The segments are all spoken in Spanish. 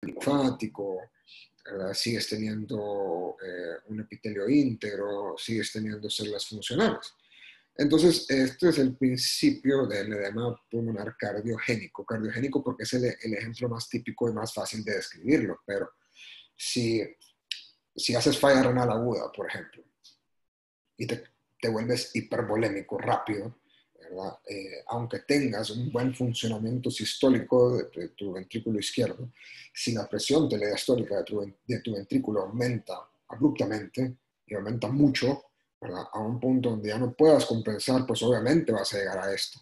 linfático, ¿verdad? Sigues teniendo un epitelio íntegro, sigues teniendo células funcionales. Entonces, este es el principio del edema pulmonar cardiogénico. Cardiogénico porque es el ejemplo más típico y más fácil de describirlo, pero si haces falla renal aguda, por ejemplo, y te vuelves hipervolémico rápido, ¿verdad? Aunque tengas un buen funcionamiento sistólico de tu ventrículo izquierdo, si la presión telediastólica de tu ventrículo aumenta abruptamente y aumenta mucho, ¿verdad? A un punto donde ya no puedas compensar, pues obviamente vas a llegar a esto.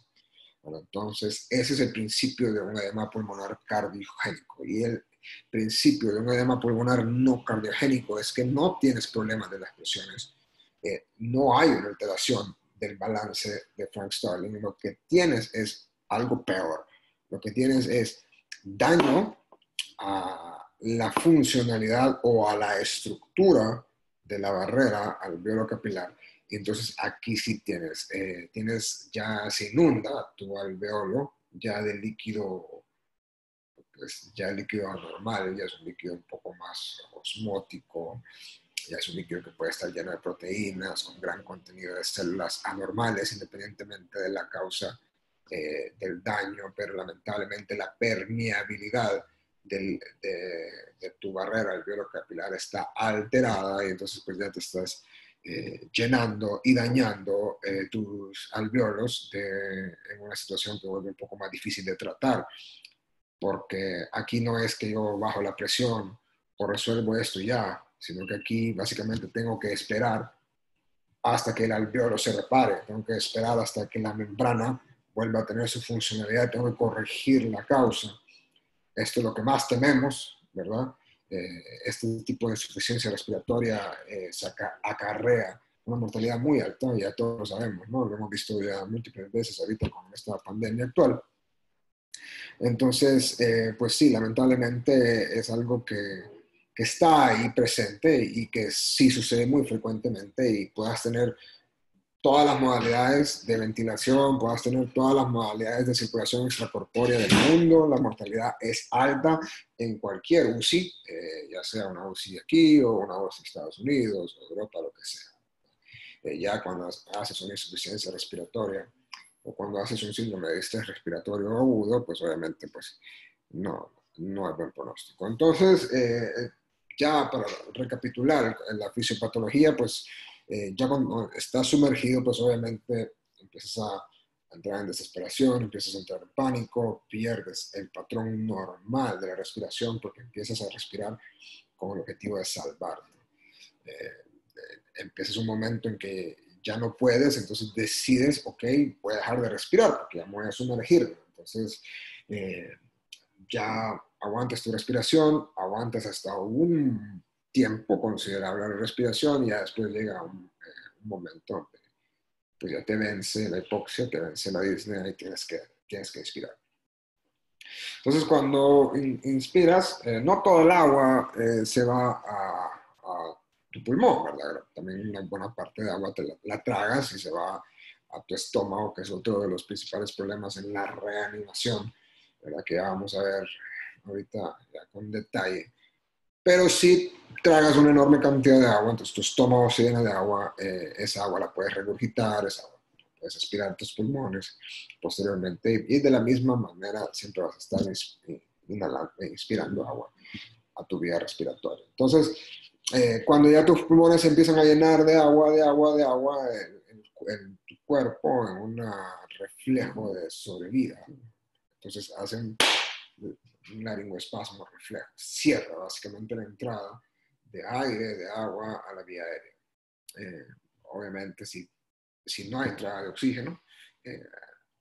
Bueno, entonces, ese es el principio de un edema pulmonar cardiogénico. Y el principio de un edema pulmonar no cardiogénico es que no tienes problemas de las presiones, no hay una alteración del balance de Frank Starling. Lo que tienes es algo peor. Lo que tienes es daño a la funcionalidad o a la estructura de la barrera alveolo capilar. Y entonces aquí sí tienes ya se inunda tu alveolo ya de líquido, pues ya el líquido anormal, ya es un líquido un poco más osmótico, ya es un líquido que puede estar lleno de proteínas, con gran contenido de células anormales, independientemente de la causa del daño, pero lamentablemente la permeabilidad de tu barrera alveolo capilar está alterada y entonces pues ya te estás llenando y dañando tus alveolos en una situación que vuelve un poco más difícil de tratar, porque aquí no es que yo bajo la presión o resuelvo esto ya, sino que aquí básicamente tengo que esperar hasta que el alveolo se repare, tengo que esperar hasta que la membrana vuelva a tener su funcionalidad, tengo que corregir la causa. Esto es lo que más tememos, ¿verdad? Este tipo de insuficiencia respiratoria acarrea una mortalidad muy alta, ya todos lo sabemos, ¿no? Lo hemos visto ya múltiples veces ahorita con esta pandemia actual. Entonces, pues sí, lamentablemente es algo que está ahí presente y que sí sucede muy frecuentemente y puedas tener todas las modalidades de ventilación, puedas tener todas las modalidades de circulación extracorpórea del mundo, la mortalidad es alta en cualquier UCI, ya sea una UCI aquí o una UCI de Estados Unidos o Europa, lo que sea. Ya cuando haces una insuficiencia respiratoria o cuando haces un síndrome de estrés respiratorio agudo, pues obviamente pues no es buen pronóstico. Entonces, ya para recapitular la fisiopatología, pues ya cuando estás sumergido, pues obviamente empiezas a entrar en desesperación, empiezas a entrar en pánico, pierdes el patrón normal de la respiración porque empiezas a respirar con el objetivo de salvarte. Empiezas un momento en que ya no puedes, entonces decides, ok, voy a dejar de respirar porque ya me voy a sumergir. Entonces, ya aguantas tu respiración, aguantas hasta un tiempo considerable la respiración y ya después llega un momento donde pues ya te vence la hipoxia, te vence la disnea y tienes que inspirar. Entonces, cuando inspiras, no todo el agua se va a tu pulmón, ¿verdad? También una buena parte de agua la tragas y se va a tu estómago, que es otro de los principales problemas en la reanimación, ¿verdad? Que ya vamos a ver ahorita ya con detalle. Pero si tragas una enorme cantidad de agua, entonces tu estómago se llena de agua, esa agua la puedes regurgitar, esa agua puedes aspirar tus pulmones posteriormente y de la misma manera siempre vas a estar inspirando agua a tu vía respiratoria. Entonces, cuando ya tus pulmones se empiezan a llenar de agua, en tu cuerpo, en un reflejo de sobrevida, entonces hacen un laringoespasmo reflejo, cierra básicamente la entrada de aire, de agua a la vía aérea. Obviamente, si no hay entrada de oxígeno,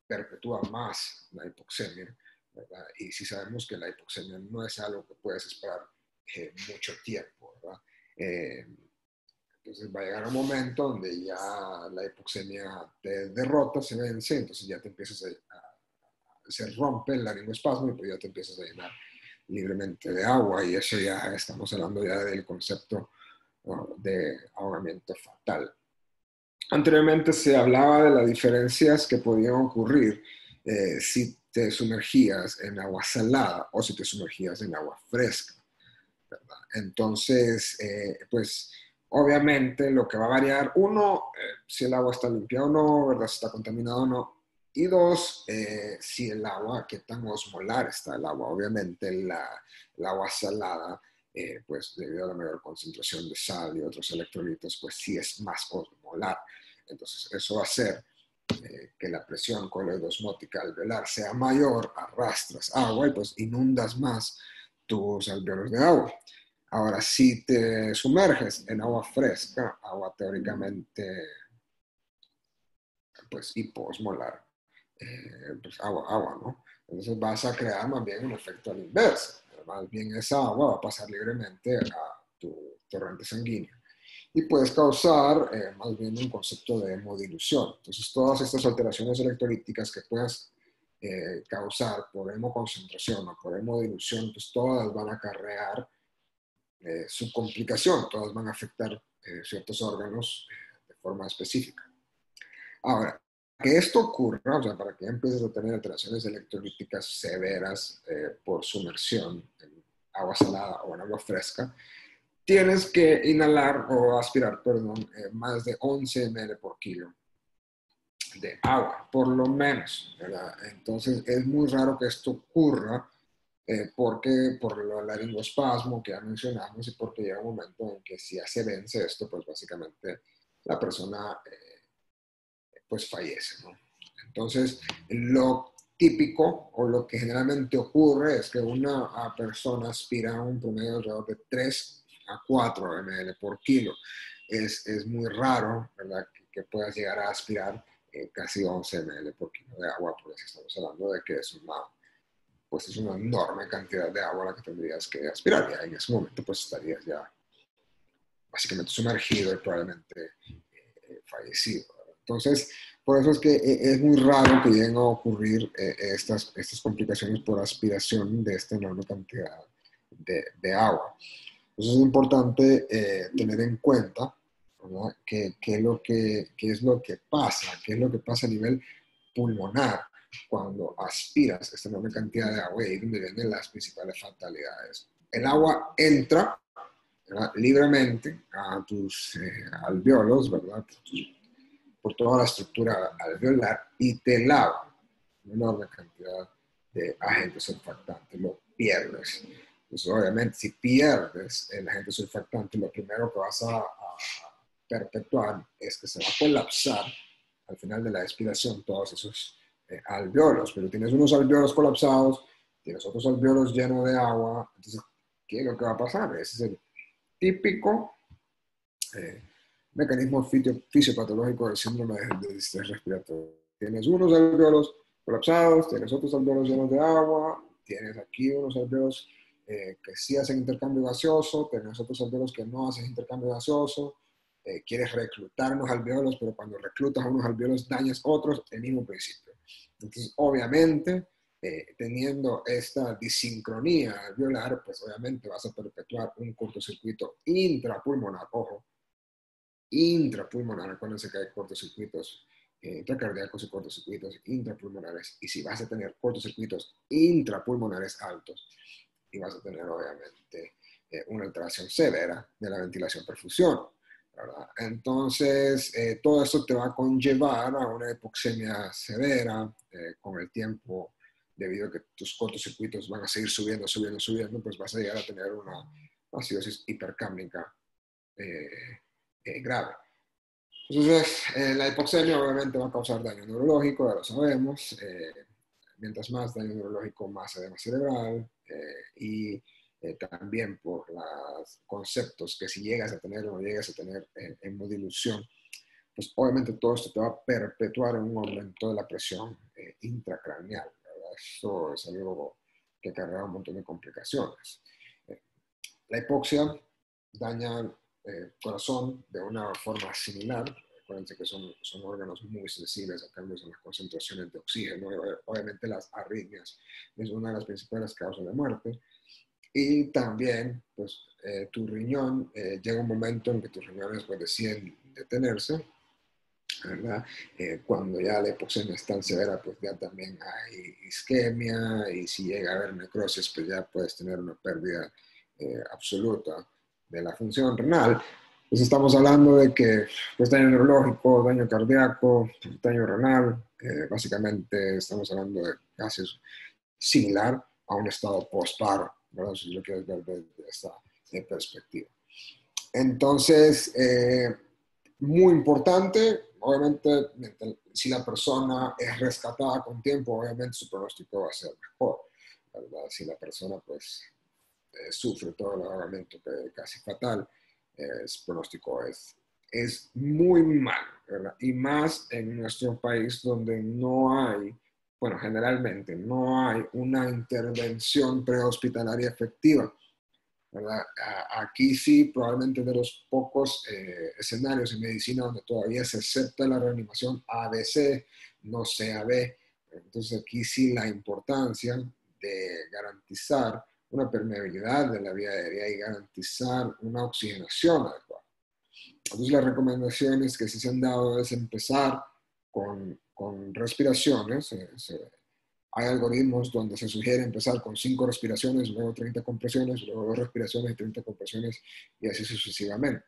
perpetúa más la hipoxemia, ¿verdad? Y si sabemos que la hipoxemia no es algo que puedes esperar mucho tiempo, ¿verdad? Entonces va a llegar un momento donde ya la hipoxemia te derrota, se vence, entonces ya te empiezas se rompe el laringoespasmo y pues ya te empiezas a llenar libremente de agua y eso ya estamos hablando ya del concepto de ahogamiento fatal. Anteriormente se hablaba de las diferencias que podían ocurrir si te sumergías en agua salada o si te sumergías en agua fresca, ¿verdad? Entonces, pues obviamente lo que va a variar, uno, si el agua está limpia o no, ¿verdad? Si está contaminado o no. Y dos, si el agua, qué tan osmolar está el agua. Obviamente el agua salada, pues debido a la mayor concentración de sal y otros electrolitos, pues sí es más osmolar. Entonces eso va a hacer que la presión coloidosmótica alveolar sea mayor, arrastras agua y pues inundas más tus alveolos de agua. Ahora, si te sumerges en agua fresca, agua teóricamente pues hiposmolar, pues agua, ¿no? Entonces vas a crear más bien un efecto a la inversa. Más bien esa agua va a pasar libremente a tu torrente sanguíneo y puedes causar más bien un concepto de hemodilución. Entonces, todas estas alteraciones electrolíticas que puedas causar por hemoconcentración o por hemodilución, pues todas van a acarrear su complicación, todas van a afectar ciertos órganos de forma específica. Ahora, que esto ocurra, o sea, para que empieces a tener alteraciones electrolíticas severas por sumersión en agua salada o en agua fresca, tienes que inhalar o aspirar, perdón, más de 11 ml por kilo de agua, por lo menos, ¿verdad? Entonces es muy raro que esto ocurra porque por el laringoespasmo que ya mencionamos y porque llega un momento en que si ya se vence esto, pues básicamente la persona pues fallece, ¿no? Entonces, lo típico o lo que generalmente ocurre es que una persona aspira a un promedio alrededor de 3 a 4 ml por kilo. Es muy raro, ¿verdad?, que puedas llegar a aspirar casi 11 ml por kilo de agua, porque si estamos hablando de que pues es una enorme cantidad de agua la que tendrías que aspirar. Ya en ese momento pues estarías ya básicamente sumergido y probablemente fallecido. Entonces, por eso es que es muy raro que lleguen a ocurrir estas complicaciones por aspiración de esta enorme cantidad de agua. Entonces es importante tener en cuenta, ¿verdad?, qué es lo que pasa, qué es lo que pasa a nivel pulmonar cuando aspiras esta enorme cantidad de agua y ahí donde vienen las principales fatalidades. El agua entra, ¿verdad?, libremente a tus alveolos, ¿verdad?, por toda la estructura alveolar y te lava una enorme cantidad de agentes surfactantes, lo pierdes. Entonces, obviamente, si pierdes el agente surfactante, lo primero que vas a perpetuar es que se va a colapsar al final de la expiración todos esos alveolos, pero tienes unos alveolos colapsados, tienes otros alveolos llenos de agua, entonces, ¿qué es lo que va a pasar? Ese es el típico eh, mecanismo fisiopatológico del síndrome de distrés respiratorio. Tienes unos alveolos colapsados, tienes otros alveolos llenos de agua, tienes aquí unos alveolos que sí hacen intercambio gaseoso, tienes otros alveolos que no hacen intercambio gaseoso, quieres reclutar unos alveolos, pero cuando reclutas unos alveolos dañas otros, el mismo principio. Entonces, obviamente, teniendo esta disincronía alveolar, pues obviamente vas a perpetuar un cortocircuito intrapulmonar, ojo, intrapulmonar. Acuérdense que hay cortocircuitos intracardíacos y cortocircuitos intrapulmonares. Y si vas a tener cortocircuitos intrapulmonares altos, y vas a tener obviamente una alteración severa de la ventilación-perfusión, ¿verdad? Entonces, todo esto te va a conllevar a una hipoxemia severa con el tiempo, debido a que tus cortocircuitos van a seguir subiendo, subiendo, subiendo, pues vas a llegar a tener una acidosis hipercámnica grave. Entonces, la hipoxemia obviamente va a causar daño neurológico, ya lo sabemos. Mientras más daño neurológico, más edema cerebral. Y también por los conceptos que si llegas a tener o no llegas a tener hemodilución, pues obviamente todo esto te va a perpetuar un aumento de la presión intracraneal, ¿verdad? Esto es algo que acarrea un montón de complicaciones. La hipoxia daña el corazón de una forma similar. Acuérdense que son órganos muy sensibles a cambios en las concentraciones de oxígeno. Obviamente las arritmias es una de las principales causas de muerte. Y también, pues, tu riñón, llega un momento en que tus riñones pues, deciden detenerse ¿verdad? Cuando ya la hipoxemia es tan severa, pues ya también hay isquemia, y si llega a haber necrosis, pues ya puedes tener una pérdida absoluta de la función renal. Pues estamos hablando de que pues, daño neurológico, daño cardíaco, daño renal, básicamente estamos hablando de casos similar a un estado post-paro, ¿verdad? Si lo quieres ver desde esta perspectiva. Entonces, muy importante, obviamente, si la persona es rescatada con tiempo, obviamente su pronóstico va a ser mejor, ¿verdad? Si la persona, pues, sufre todo el agravamiento que casi fatal, su pronóstico es muy malo, ¿verdad? Y más en nuestro país donde no hay, bueno, generalmente no hay una intervención prehospitalaria efectiva, ¿verdad? Aquí sí, probablemente de los pocos escenarios en medicina donde todavía se acepta la reanimación ABC, no CAB. Entonces aquí sí la importancia de garantizar una permeabilidad de la vía aérea y garantizar una oxigenación adecuada. Entonces las recomendaciones que sí se han dado es empezar con respiraciones. Hay algoritmos donde se sugiere empezar con 5 respiraciones, luego 30 compresiones, luego 2 respiraciones y 30 compresiones, y así sucesivamente.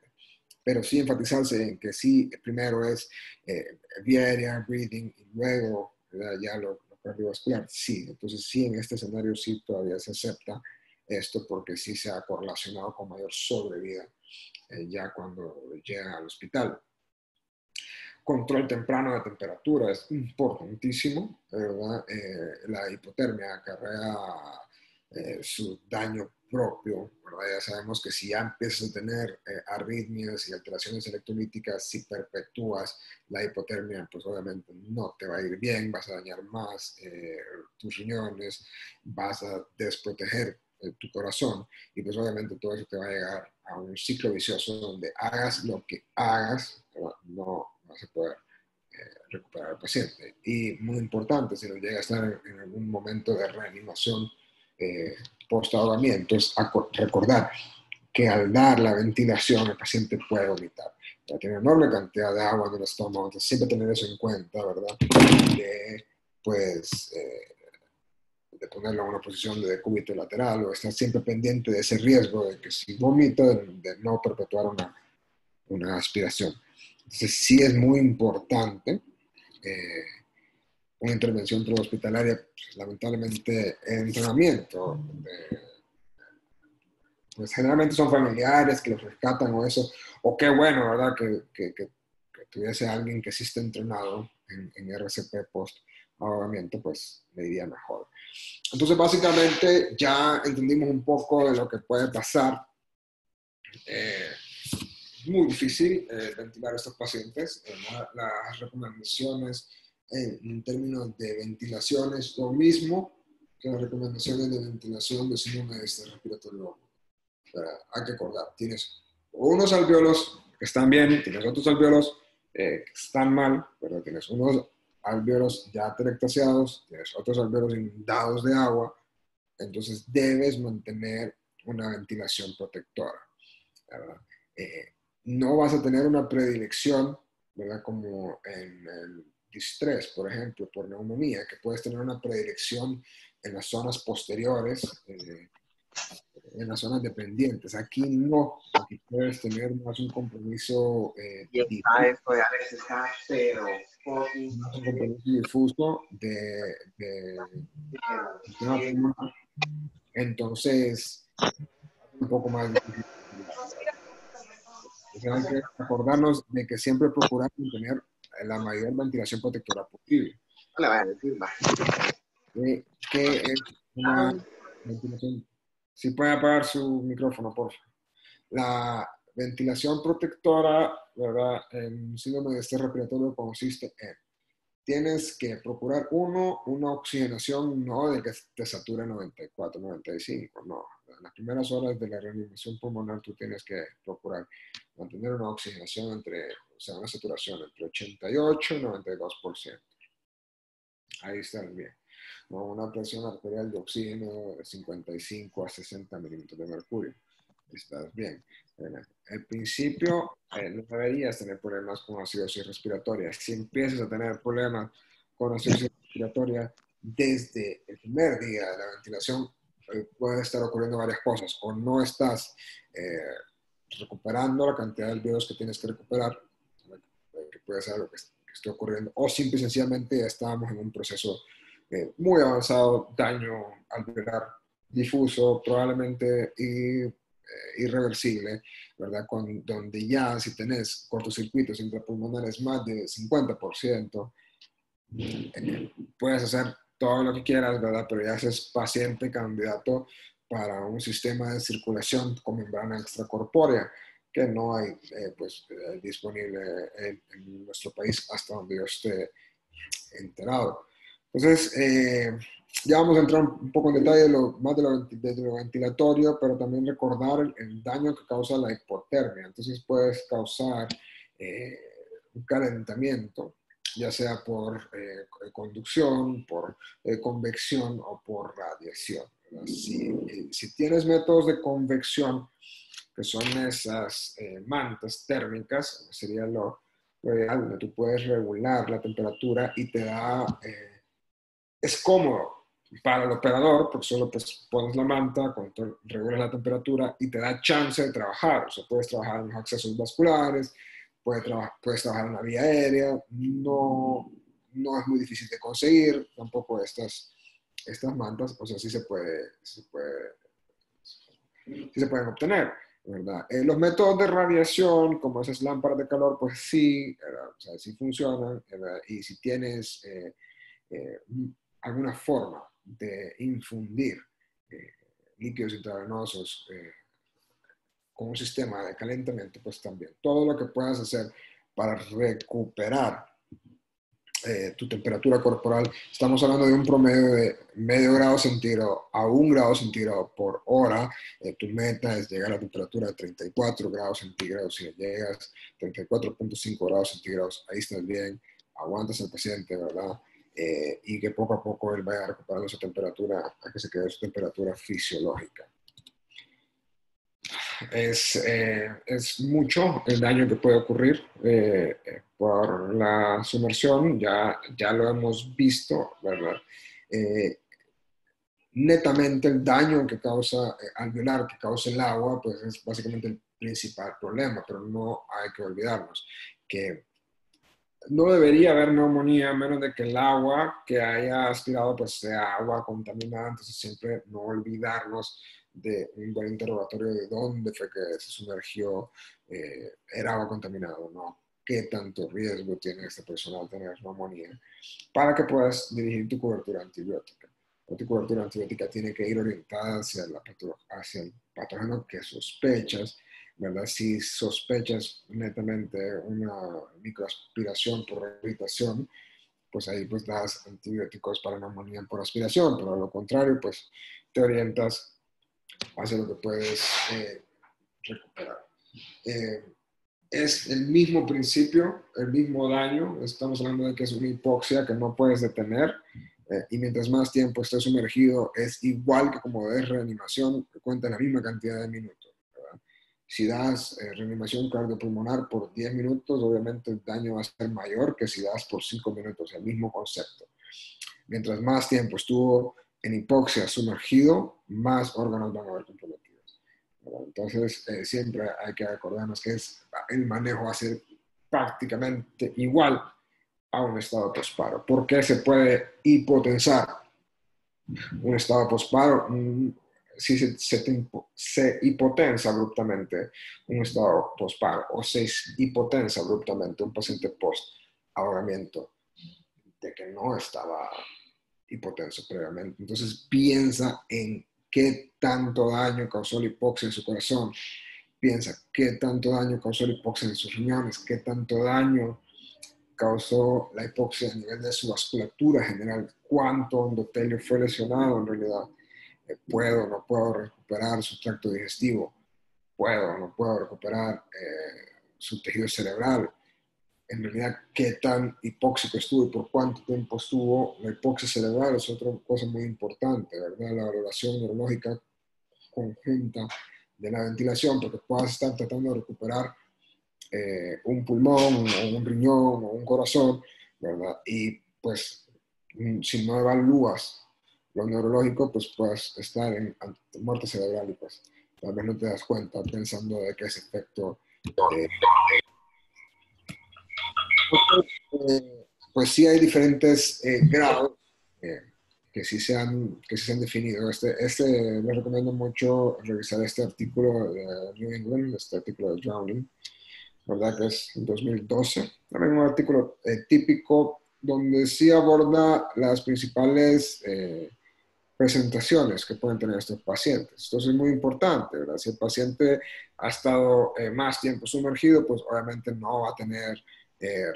Pero sí enfatizarse en que sí, primero es vía aérea, breathing, y luego ya lo cardiovascular. Sí, entonces sí, en este escenario sí todavía se acepta esto porque sí se ha correlacionado con mayor sobrevida ya cuando llega al hospital. Control temprano de temperatura es importantísimo, ¿verdad? La hipotermia acarrea su daño propio, ¿verdad? Ya sabemos que si ya empiezas a tener arritmias y alteraciones electrolíticas, si perpetúas la hipotermia, pues obviamente no te va a ir bien, vas a dañar más tus riñones, vas a desproteger tu corazón, y pues obviamente todo eso te va a llegar a un ciclo vicioso donde hagas lo que hagas, no vas a poder recuperar al paciente. Y muy importante, si nos llega a estar en algún momento de reanimación post-ahogamiento, es recordar que al dar la ventilación el paciente puede vomitar. Tiene una enorme cantidad de agua en el estómago, entonces siempre tener eso en cuenta, ¿verdad? De, pues, de ponerlo en una posición de decúbito lateral, o estar siempre pendiente de ese riesgo de que si vomita, de no perpetuar una aspiración. Entonces sí es muy importante una intervención prehospitalaria, pues, lamentablemente en entrenamiento, pues generalmente son familiares que los rescatan o eso, o qué bueno, ¿verdad? Que tuviese alguien que sí esté entrenado en RCP post ahogamiento, pues le iría mejor. Entonces básicamente ya entendimos un poco de lo que puede pasar. Muy difícil ventilar a estos pacientes. Las recomendaciones en términos de ventilación es lo mismo que las recomendaciones de ventilación de síndrome de estrés respiratorio. Hay que acordar, tienes unos alvéolos que están bien, tienes otros alvéolos que están mal, pero tienes unos alvéolos ya atelectasiados, tienes otros alvéolos inundados de agua, entonces debes mantener una ventilación protectora, ¿verdad? Eh, no vas a tener una predilección, ¿verdad? Como en el distrés, por ejemplo, por neumonía, que puedes tener una predilección en las zonas posteriores, en las zonas dependientes. Aquí no, aquí puedes tener más un compromiso difuso, más un compromiso difuso sistema pulmonar. Entonces, un poco más difícil. O sea, hay que acordarnos de que siempre procurar mantener la mayor ventilación protectora posible. ¿Qué es una ventilación? Si puede apagar su micrófono, por favor. La ventilación protectora, ¿verdad? En síndrome de estrés respiratorio consiste en, tienes que procurar una oxigenación no de que te sature 94, 95, no. En las primeras horas de la reanimación pulmonar tú tienes que procurar mantener una oxigenación o sea, una saturación entre 88 y 92%. Ahí está el bien. Una presión arterial de oxígeno de 55 a 60 milímetros de mercurio. estás bien. Al principio no deberías tener problemas con acidosis respiratoria. Si empiezas a tener problemas con acidosis respiratoria desde el primer día de la ventilación, puede estar ocurriendo varias cosas. O no estás recuperando la cantidad de alveolos que tienes que recuperar, que puede ser algo que esté ocurriendo, o simple y sencillamente ya estábamos en un proceso muy avanzado, daño alveolar difuso, probablemente irreversible, ¿verdad? Donde ya si tenés cortocircuitos intrapulmonares más de 50%, puedes hacer todo lo que quieras, ¿verdad? Pero ya es paciente candidato para un sistema de circulación con membrana extracorpórea que no hay disponible en nuestro país hasta donde yo esté enterado. Entonces, ya vamos a entrar un poco en detalle más de lo ventilatorio, pero también recordar el daño que causa la hipotermia. Entonces, puedes causar un calentamiento, ya sea por conducción, por convección o por radiación. Si tienes métodos de convección, que son esas mantas térmicas, sería lo ideal, donde tú puedes regular la temperatura y te da, es cómodo para el operador, porque solo pues, pones la manta, regulas la temperatura y te da chance de trabajar. O sea, puedes trabajar en los accesos vasculares, puedes trabajar en la vía aérea, no es muy difícil de conseguir, tampoco estas mantas, o sea, sí se pueden obtener, ¿verdad? Los métodos de radiación, como esas lámparas de calor, pues sí, o sea, sí funcionan, ¿verdad? Y si tienes eh, alguna forma de infundir eh, líquidos intravenosos con un sistema de calentamiento, pues también. Todo lo que puedas hacer para recuperar tu temperatura corporal, estamos hablando de un promedio de medio grado centígrado a 1 grado centígrado por hora. Tu meta es llegar a temperatura de 34 grados centígrados. Si llegas a 34.5 grados centígrados, ahí estás bien, aguantas al paciente, ¿verdad? Y que poco a poco él vaya recuperando su temperatura a que se quede su temperatura fisiológica. Es mucho el daño que puede ocurrir por la sumersión, ya lo hemos visto, ¿verdad? Netamente el daño que causa alveolar, que causa el agua, pues es básicamente el principal problema, pero no hay que olvidarnos que no debería haber neumonía a menos de que el agua que haya aspirado pues sea agua contaminada, entonces siempre no olvidarnos de un buen interrogatorio de dónde fue que se sumergió, era agua contaminada o no, qué tanto riesgo tiene esta persona de tener neumonía, para que puedas dirigir tu cobertura antibiótica. Tu cobertura antibiótica tiene que ir orientada hacia el patógeno que sospechas, ¿verdad? Si sospechas netamente una microaspiración por irritación, pues ahí pues das antibióticos para neumonía por aspiración, pero a lo contrario, pues te orientas hacia lo que puedes recuperar. Es el mismo principio, el mismo daño, estamos hablando de que es una hipoxia que no puedes detener, y mientras más tiempo estés sumergido es igual que como des reanimación, que cuenta la misma cantidad de minutos, ¿verdad? Si das reanimación cardiopulmonar por 10 minutos, obviamente el daño va a ser mayor que si das por 5 minutos, el mismo concepto. Mientras más tiempo estuvo en hipoxia sumergido, más órganos van a haber comprometidos. Entonces, siempre hay que acordarnos que el manejo va a ser prácticamente igual a un estado posparo. ¿Por qué se puede hipotensar un estado posparo? Si se hipotensa abruptamente un estado posparo o se hipotensa abruptamente un paciente post-ahogamiento de que no estaba hipotenso previamente. Entonces piensa en qué tanto daño causó la hipoxia en su corazón, piensa qué tanto daño causó la hipoxia en sus riñones, qué tanto daño causó la hipoxia a nivel de su vasculatura general, cuánto endotelio fue lesionado en realidad, puedo o no puedo recuperar su tracto digestivo, puedo o no puedo recuperar su tejido cerebral, en realidad qué tan hipóxico estuvo y por cuánto tiempo estuvo. La hipoxia cerebral es otra cosa muy importante, ¿verdad? La valoración neurológica conjunta de la ventilación, porque puedas estar tratando de recuperar un pulmón, o un riñón, o un corazón, ¿verdad? Y pues, si no evalúas lo neurológico, pues puedes estar en muerte cerebral y pues tal vez no te das cuenta pensando de que ese efecto... pues sí hay diferentes grados eh, que sí se han definido. Les recomiendo mucho revisar este artículo de New England, este artículo de Drowning, ¿verdad? Que es 2012. También un artículo típico donde sí aborda las principales presentaciones que pueden tener estos pacientes. Esto es muy importante, ¿verdad? Si el paciente ha estado más tiempo sumergido, pues obviamente no va a tener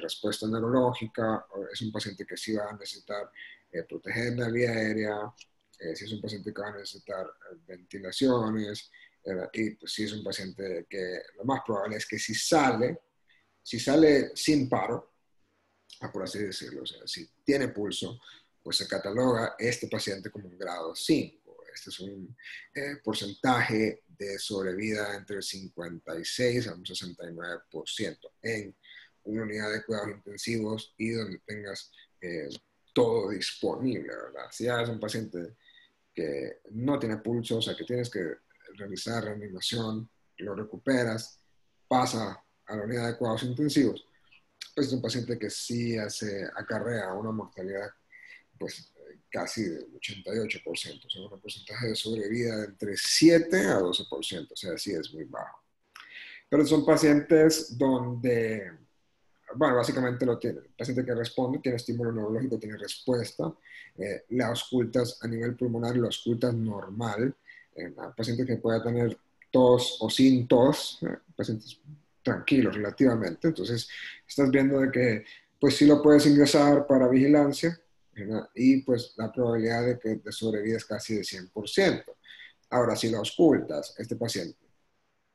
respuesta neurológica, es un paciente que sí va a necesitar proteger la vía aérea, si es un paciente que va a necesitar ventilaciones, y pues si es un paciente que lo más probable es que si sale sin paro, por así decirlo, o sea, si tiene pulso, pues se cataloga este paciente como un grado 5. Este es un porcentaje de sobrevida entre el 56 a un 69% en una unidad de cuidados intensivos y donde tengas todo disponible, ¿verdad? Si ya es un paciente que no tiene pulso, o sea, que tienes que realizar reanimación, lo recuperas, pasa a la unidad de cuidados intensivos, pues es un paciente que sí acarrea una mortalidad pues casi del 88%, o sea, un porcentaje de sobrevida de entre 7 a 12%, o sea, sí es muy bajo. Pero son pacientes donde, bueno, básicamente lo tiene. El paciente que responde tiene estímulo neurológico, tiene respuesta, la auscultas a nivel pulmonar, lo auscultas normal. Paciente que pueda tener tos o sin tos, pacientes tranquilos relativamente. Entonces, estás viendo de que, pues sí lo puedes ingresar para vigilancia, ¿verdad? Y pues la probabilidad de que de sobrevida es casi de 100%. Ahora, si lo auscultas, este paciente,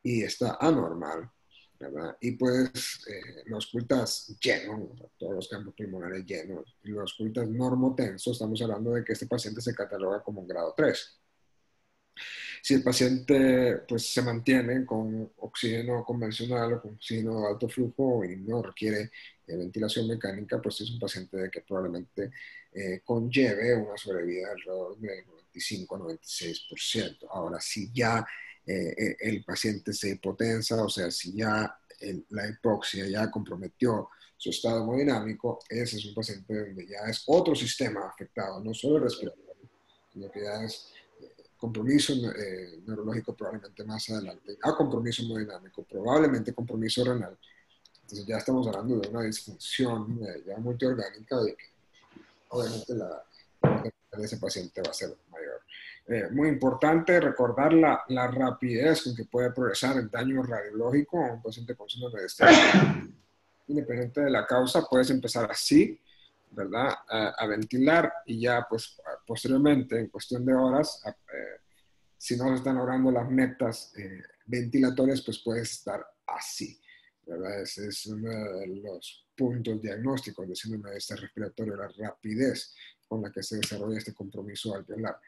y está anormal, ¿verdad? Y pues lo auscultas lleno, todos los campos pulmonares llenos, y lo auscultas normotenso, estamos hablando de que este paciente se cataloga como un grado 3. Si el paciente pues se mantiene con oxígeno convencional o con oxígeno de alto flujo y no requiere ventilación mecánica, pues es un paciente de que probablemente conlleve una sobrevida alrededor del 95-96%. Ahora, si ya el paciente se hipotensa, o sea, si ya la hipoxia ya comprometió su estado hemodinámico, ese es un paciente donde ya es otro sistema afectado, no solo el respiratorio, sino que ya es compromiso neurológico probablemente más adelante, a compromiso hemodinámico, probablemente compromiso renal. Entonces ya estamos hablando de una disfunción ya multiorgánica de que obviamente la mortalidad de ese paciente va a ser mayor. Muy importante recordar la rapidez con que puede progresar el daño radiológico a un paciente con síndrome de Stern. Independiente de la causa, puedes empezar así, ¿verdad? A ventilar y ya pues posteriormente, en cuestión de horas, si no se están logrando las metas ventilatorias, pues puedes estar así, ¿verdad? Ese es uno de los puntos diagnósticos de síndrome de este respiratorio, la rapidez con la que se desarrolla este compromiso alveolar.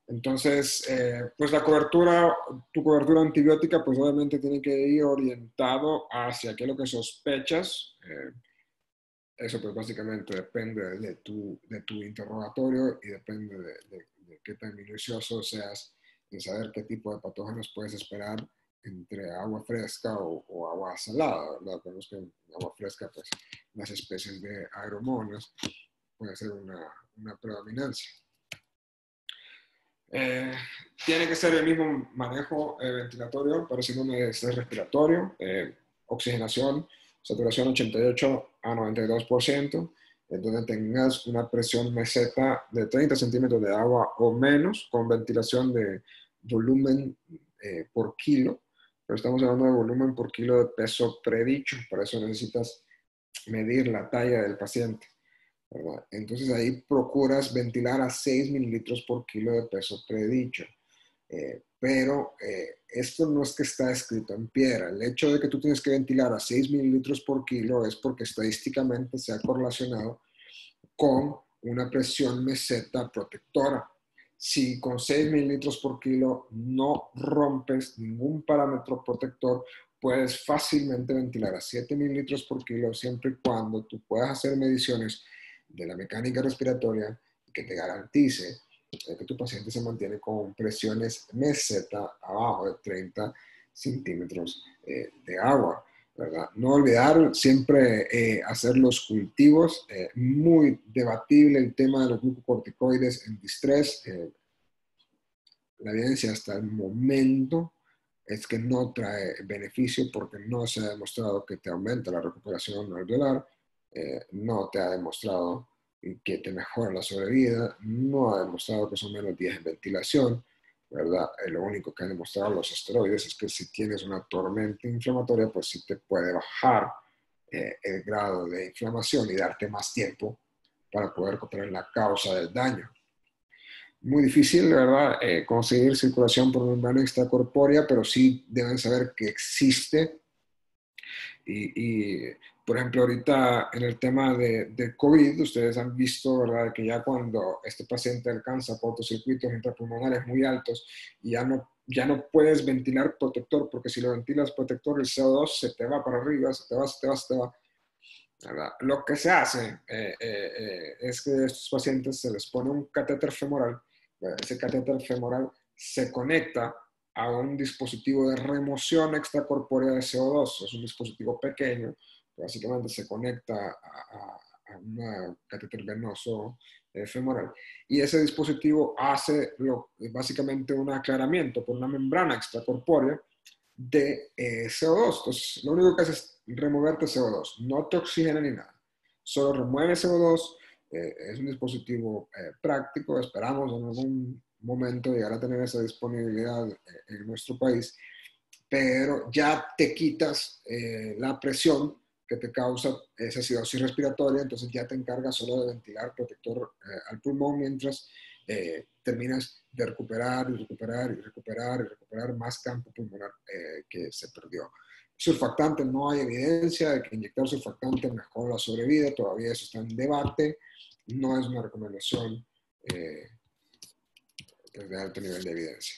Entonces, pues tu cobertura antibiótica, pues obviamente tiene que ir orientado hacia qué es lo que sospechas. Eso pues básicamente depende de tu interrogatorio y depende de qué tan minucioso seas en saber qué tipo de patógenos puedes esperar entre agua fresca o agua salada, ¿verdad? Vemos que en agua fresca, pues las especies de agromonas puede ser una predominancia. Eh, Tiene que ser el mismo manejo ventilatorio para síndrome de estrés respiratorio, oxigenación, saturación 88 a 92%, donde tengas una presión meseta de 30 centímetros de agua o menos, con ventilación de volumen por kilo, pero estamos hablando de volumen por kilo de peso predicho, para eso necesitas medir la talla del paciente, ¿verdad? Entonces ahí procuras ventilar a 6 mililitros por kilo de peso predicho. Pero esto no es que está escrito en piedra. El hecho de que tú tienes que ventilar a 6 mililitros por kilo es porque estadísticamente se ha correlacionado con una presión meseta protectora. si con 6 mililitros por kilo no rompes ningún parámetro protector, puedes fácilmente ventilar a 7 mililitros por kilo siempre y cuando tú puedas hacer mediciones de la mecánica respiratoria que te garantice que tu paciente se mantiene con presiones meseta abajo de 30 centímetros de agua, ¿verdad? No olvidar siempre hacer los cultivos. Muy debatible el tema de los glucocorticoides en distrés. La evidencia hasta el momento es que no trae beneficio porque no se ha demostrado que te aumenta la recuperación alveolar, no te ha demostrado que te mejora la sobrevida, no ha demostrado que son menos días en ventilación, ¿verdad? Lo único que han demostrado los esteroides es que si tienes una tormenta inflamatoria, pues sí te puede bajar el grado de inflamación y darte más tiempo para poder recuperar la causa del daño. Muy difícil, ¿verdad? Conseguir circulación por membrana extracorpórea, pero sí deben saber que existe. Y, por ejemplo, ahorita en el tema de COVID, ustedes han visto, ¿verdad?, que ya cuando este paciente alcanza cortocircuitos intrapulmonares muy altos, ya no puedes ventilar protector, porque si lo ventilas protector, el CO2 se te va para arriba, se te va, se te va, se te va. ¿Verdad? Lo que se hace es que a estos pacientes se les pone un catéter femoral. Ese catéter femoral se conecta a un dispositivo de remoción extracorpórea de CO2. Es un dispositivo pequeño, que básicamente se conecta a un catéter venoso femoral. Y ese dispositivo hace básicamente un aclaramiento por una membrana extracorpórea de CO2. Entonces, lo único que hace es removerte CO2, no te oxigena ni nada, solo remueve CO2. Es un dispositivo práctico, esperamos en algún momento llegar a tener esa disponibilidad en nuestro país, pero ya te quitas la presión que te causa esa acidosis respiratoria, entonces ya te encargas solo de ventilar protector al pulmón mientras terminas de recuperar y recuperar y recuperar y recuperar más campo pulmonar que se perdió. Surfactante, no hay evidencia de que inyectar surfactante mejora la sobrevida, todavía eso está en debate, no es una recomendación de alto nivel de evidencia.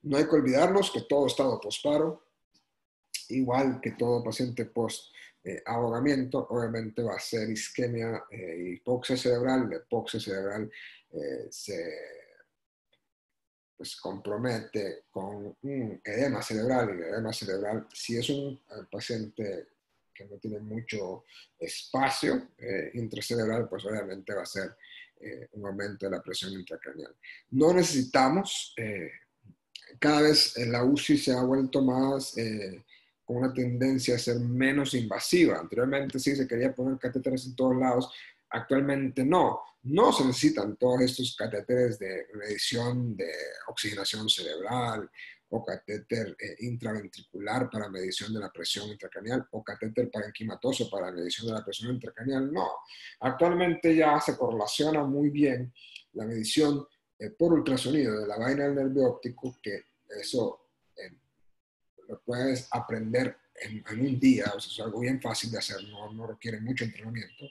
No hay que olvidarnos que todo estado posparo, igual que todo paciente post ahogamiento, obviamente va a ser isquemia e hipoxia cerebral. La hipoxia cerebral se pues, compromete con un edema cerebral, y el edema cerebral, si es un paciente que no tiene mucho espacio intracerebral, pues obviamente va a ser un aumento de la presión intracraneal. No necesitamos cada vez la UCI se ha vuelto más con una tendencia a ser menos invasiva. Anteriormente sí se quería poner catéteres en todos lados, actualmente no. No se necesitan todos estos catéteres de medición de oxigenación cerebral o catéter intraventricular para medición de la presión intracraneal o catéter parenquimatoso para medición de la presión intracraneal. No. Actualmente ya se correlaciona muy bien la medición por ultrasonido de la vaina del nervio óptico, que eso lo puedes aprender en un día, o sea, es algo bien fácil de hacer, no requiere mucho entrenamiento,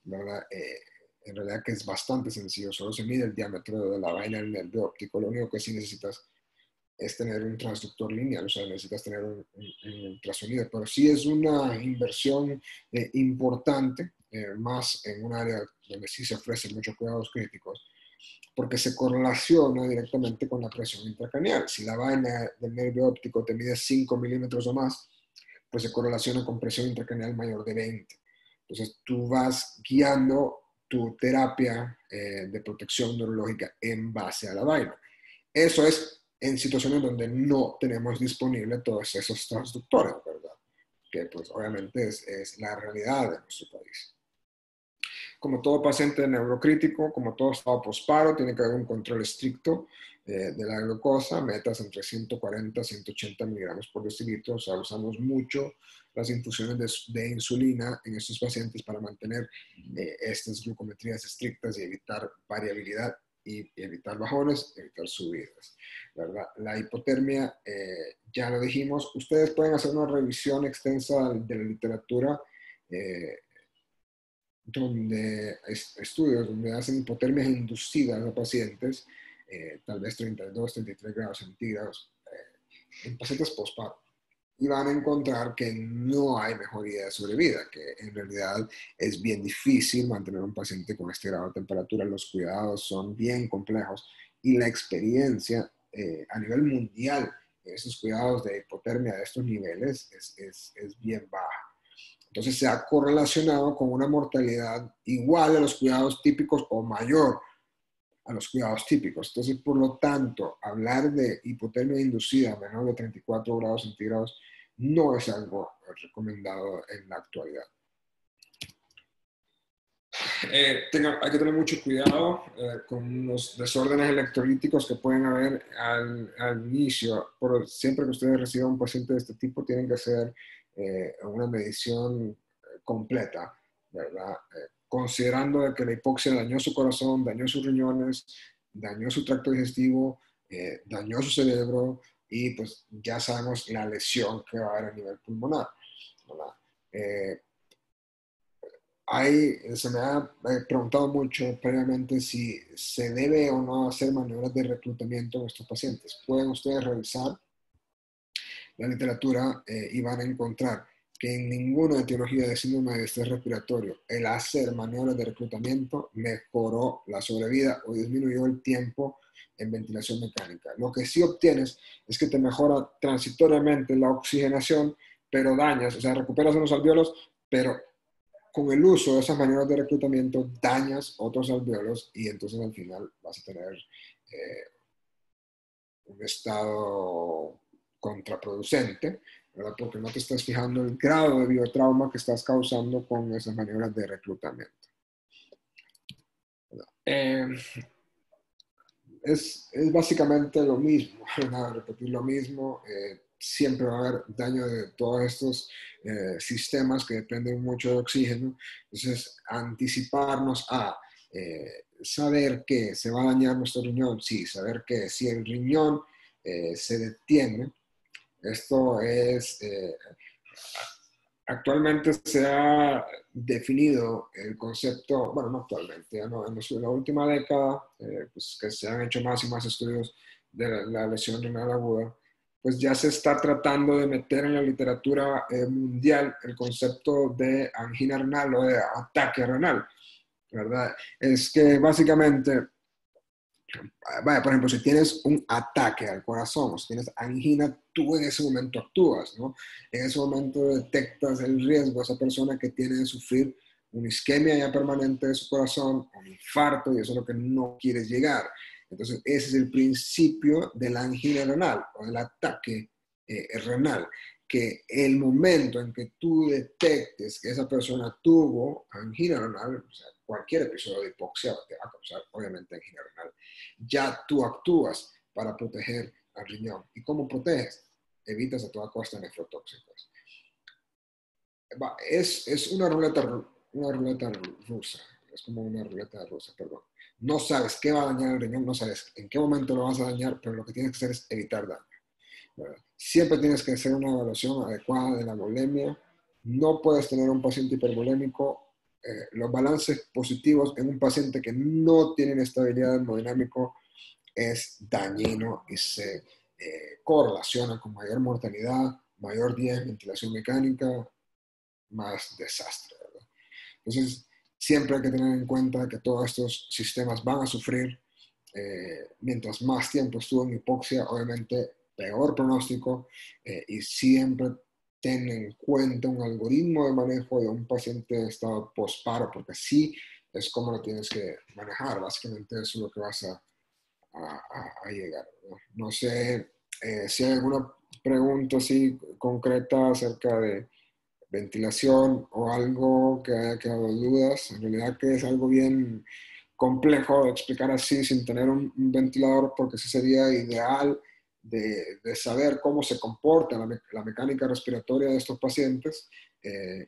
¿verdad? En realidad que es bastante sencillo, solo se mide el diámetro de la vaina del nervio óptico, lo único que sí necesitas es tener un transductor lineal, o sea, necesitas tener un ultrasonido, pero sí es una inversión importante, más en un área donde sí se ofrecen muchos cuidados críticos, porque se correlaciona directamente con la presión intracraneal. Si la vaina del nervio óptico te mide 5 milímetros o más, pues se correlaciona con presión intracraneal mayor de 20. Entonces tú vas guiando tu terapia de protección neurológica en base a la vaina. Eso es en situaciones donde no tenemos disponible todos esos transductores, ¿verdad? Que pues obviamente es la realidad de nuestro país. Como todo paciente neurocrítico, como todo estado posparo, tiene que haber un control estricto de la glucosa, metas entre 140 y 180 miligramos por decilitro. O sea, usamos mucho las infusiones de insulina en estos pacientes para mantener estas glucometrías estrictas y evitar variabilidad y evitar bajones, evitar subidas, ¿verdad? La hipotermia, ya lo dijimos, ustedes pueden hacer una revisión extensa de la literatura donde estudios donde hacen hipotermias inducidas a pacientes tal vez 32, 33 grados centígrados, en pacientes postparo. Y van a encontrar que no hay mejoría de sobrevida, que en realidad es bien difícil mantener a un paciente con este grado de temperatura. Los cuidados son bien complejos y la experiencia a nivel mundial de esos cuidados de hipotermia de estos niveles es bien baja. Entonces se ha correlacionado con una mortalidad igual a los cuidados típicos o mayor a los cuidados típicos. Entonces, por lo tanto, hablar de hipotermia inducida a menor de 34 grados centígrados no es algo recomendado en la actualidad. Hay que tener mucho cuidado con los desórdenes electrolíticos que pueden haber al inicio. Siempre que ustedes reciban un paciente de este tipo, tienen que hacer una medición completa, ¿verdad? Considerando de que la hipoxia dañó su corazón, dañó sus riñones, dañó su tracto digestivo, dañó su cerebro y pues ya sabemos la lesión que va a haber a nivel pulmonar, ¿verdad? Se me ha preguntado mucho previamente si se debe o no hacer maniobras de reclutamiento en estos pacientes. Pueden ustedes revisar la literatura y van a encontrar que en ninguna etiología de síndrome de estrés respiratorio el hacer maniobras de reclutamiento mejoró la sobrevida o disminuyó el tiempo en ventilación mecánica. Lo que sí obtienes es que te mejora transitoriamente la oxigenación, pero dañas, o sea, recuperas unos alvéolos, pero con el uso de esas maniobras de reclutamiento dañas otros alvéolos y entonces al final vas a tener un estado contraproducente, ¿verdad? Porque no te estás fijando el grado de biotrauma que estás causando con esas maniobras de reclutamiento. Es básicamente lo mismo, ¿verdad? Repetir lo mismo. Siempre va a haber daño de todos estos sistemas que dependen mucho de oxígeno. Entonces, anticiparnos a saber que se va a dañar nuestro riñón, sí, saber que si el riñón se detiene, esto es, actualmente se ha definido el concepto, bueno, no actualmente, ya no, en la última década, pues que se han hecho más y más estudios de la lesión renal aguda, pues ya se está tratando de meter en la literatura mundial el concepto de angina renal o de ataque renal, ¿verdad? Es que básicamente, vaya, por ejemplo, si tienes un ataque al corazón, o si tienes angina, tú en ese momento actúas, ¿no? En ese momento detectas el riesgo de esa persona que tiene de sufrir una isquemia ya permanente de su corazón, un infarto, y eso es lo que no quieres llegar. Entonces, ese es el principio de la angina renal o del ataque renal, que el momento en que tú detectes que esa persona tuvo angina renal, o sea, cualquier episodio de hipoxia te va a causar obviamente angina renal, ya tú actúas para proteger al riñón. ¿Y cómo proteges? Evitas a toda costa nefrotóxicos. Es una ruleta rusa, es como una ruleta rusa, perdón. No sabes qué va a dañar el riñón, no sabes en qué momento lo vas a dañar, pero lo que tienes que hacer es evitar daño, ¿verdad? Siempre tienes que hacer una evaluación adecuada de la volemia. No puedes tener un paciente hipervolémico. Los balances positivos en un paciente que no tiene estabilidad hemodinámica es dañino y se correlaciona con mayor mortalidad, mayor días de ventilación mecánica, más desastre, ¿verdad? Entonces, siempre hay que tener en cuenta que todos estos sistemas van a sufrir. Mientras más tiempo estuvo en hipoxia, obviamente peor pronóstico, y siempre ten en cuenta un algoritmo de manejo de un paciente en estado postparo, porque así es como lo tienes que manejar. Básicamente eso es lo que vas a llegar, ¿no? No sé si hay alguna pregunta así concreta acerca de ventilación o algo que haya quedado dudas. En realidad que es algo bien complejo de explicar así sin tener un ventilador, porque sí sería ideal de saber cómo se comporta la mecánica respiratoria de estos pacientes,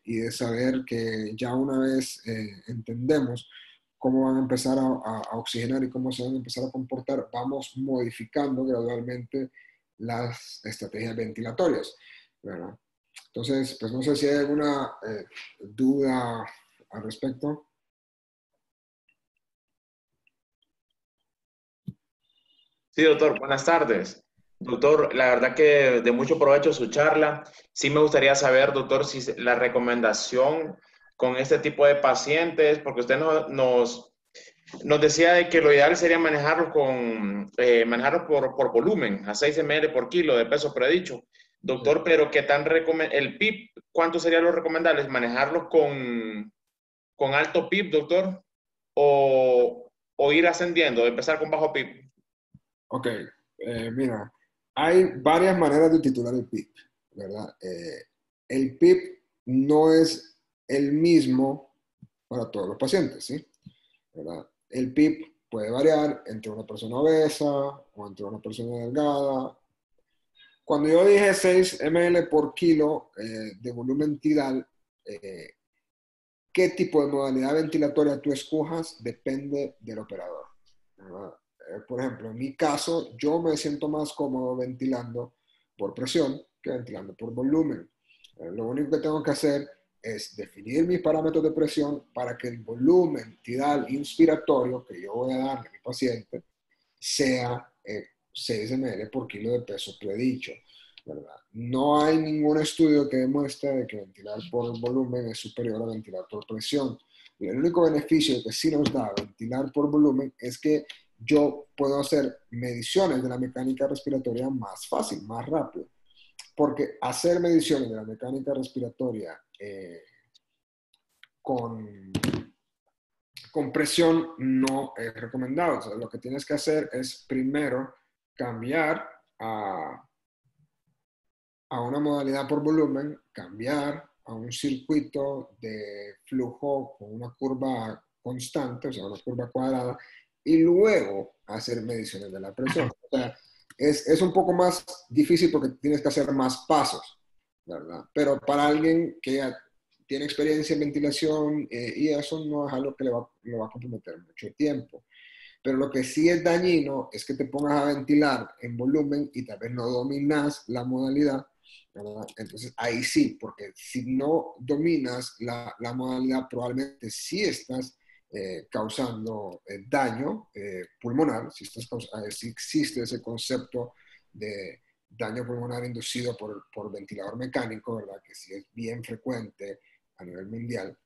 y de saber que ya una vez entendemos cómo van a empezar a oxigenar y cómo se van a empezar a comportar, vamos modificando gradualmente las estrategias ventilatorias, ¿verdad? Entonces, pues no sé si hay alguna duda al respecto. Sí, doctor, buenas tardes. Doctor, la verdad que de mucho provecho su charla. Sí me gustaría saber, doctor, si la recomendación con este tipo de pacientes, porque usted nos decía de que lo ideal sería manejarlos por volumen, a 6 ml por kilo de peso predicho. Sí. Doctor, pero ¿qué tan el PIB, cuánto sería lo recomendable? ¿Manejarlos con alto PIB, doctor? ¿O ir ascendiendo, empezar con bajo PIB? Ok, mira, hay varias maneras de titular el PIB, ¿verdad? El PIB no es el mismo para todos los pacientes, ¿sí? ¿Verdad? El PIB puede variar entre una persona obesa o entre una persona delgada. Cuando yo dije 6 ml por kilo de volumen tidal, eh, qué tipo de modalidad ventilatoria tú escojas depende del operador, ¿verdad? Por ejemplo, en mi caso, yo me siento más cómodo ventilando por presión que ventilando por volumen. Lo único que tengo que hacer es definir mis parámetros de presión para que el volumen tidal inspiratorio que yo voy a darle a mi paciente sea 6 ml por kilo de peso predicho, ¿verdad? No hay ningún estudio que demuestre de que ventilar por volumen es superior a ventilar por presión. Y el único beneficio que sí nos da ventilar por volumen es que yo puedo hacer mediciones de la mecánica respiratoria más fácil, más rápido. Porque hacer mediciones de la mecánica respiratoria con compresión no es recomendado. O sea, lo que tienes que hacer es primero cambiar a una modalidad por volumen, cambiar a un circuito de flujo con una curva constante, o sea, una curva cuadrada, y luego hacer mediciones de la presión. O sea, es un poco más difícil porque tienes que hacer más pasos, ¿verdad? Pero para alguien que ya tiene experiencia en ventilación y eso no es algo que le va a comprometer mucho tiempo. Pero lo que sí es dañino es que te pongas a ventilar en volumen y tal vez no dominas la modalidad, ¿verdad? Entonces ahí sí, porque si no dominas la modalidad, probablemente sí estás causando daño pulmonar, si existe ese concepto de daño pulmonar inducido por ventilador mecánico, ¿verdad? Que sí es bien frecuente a nivel mundial.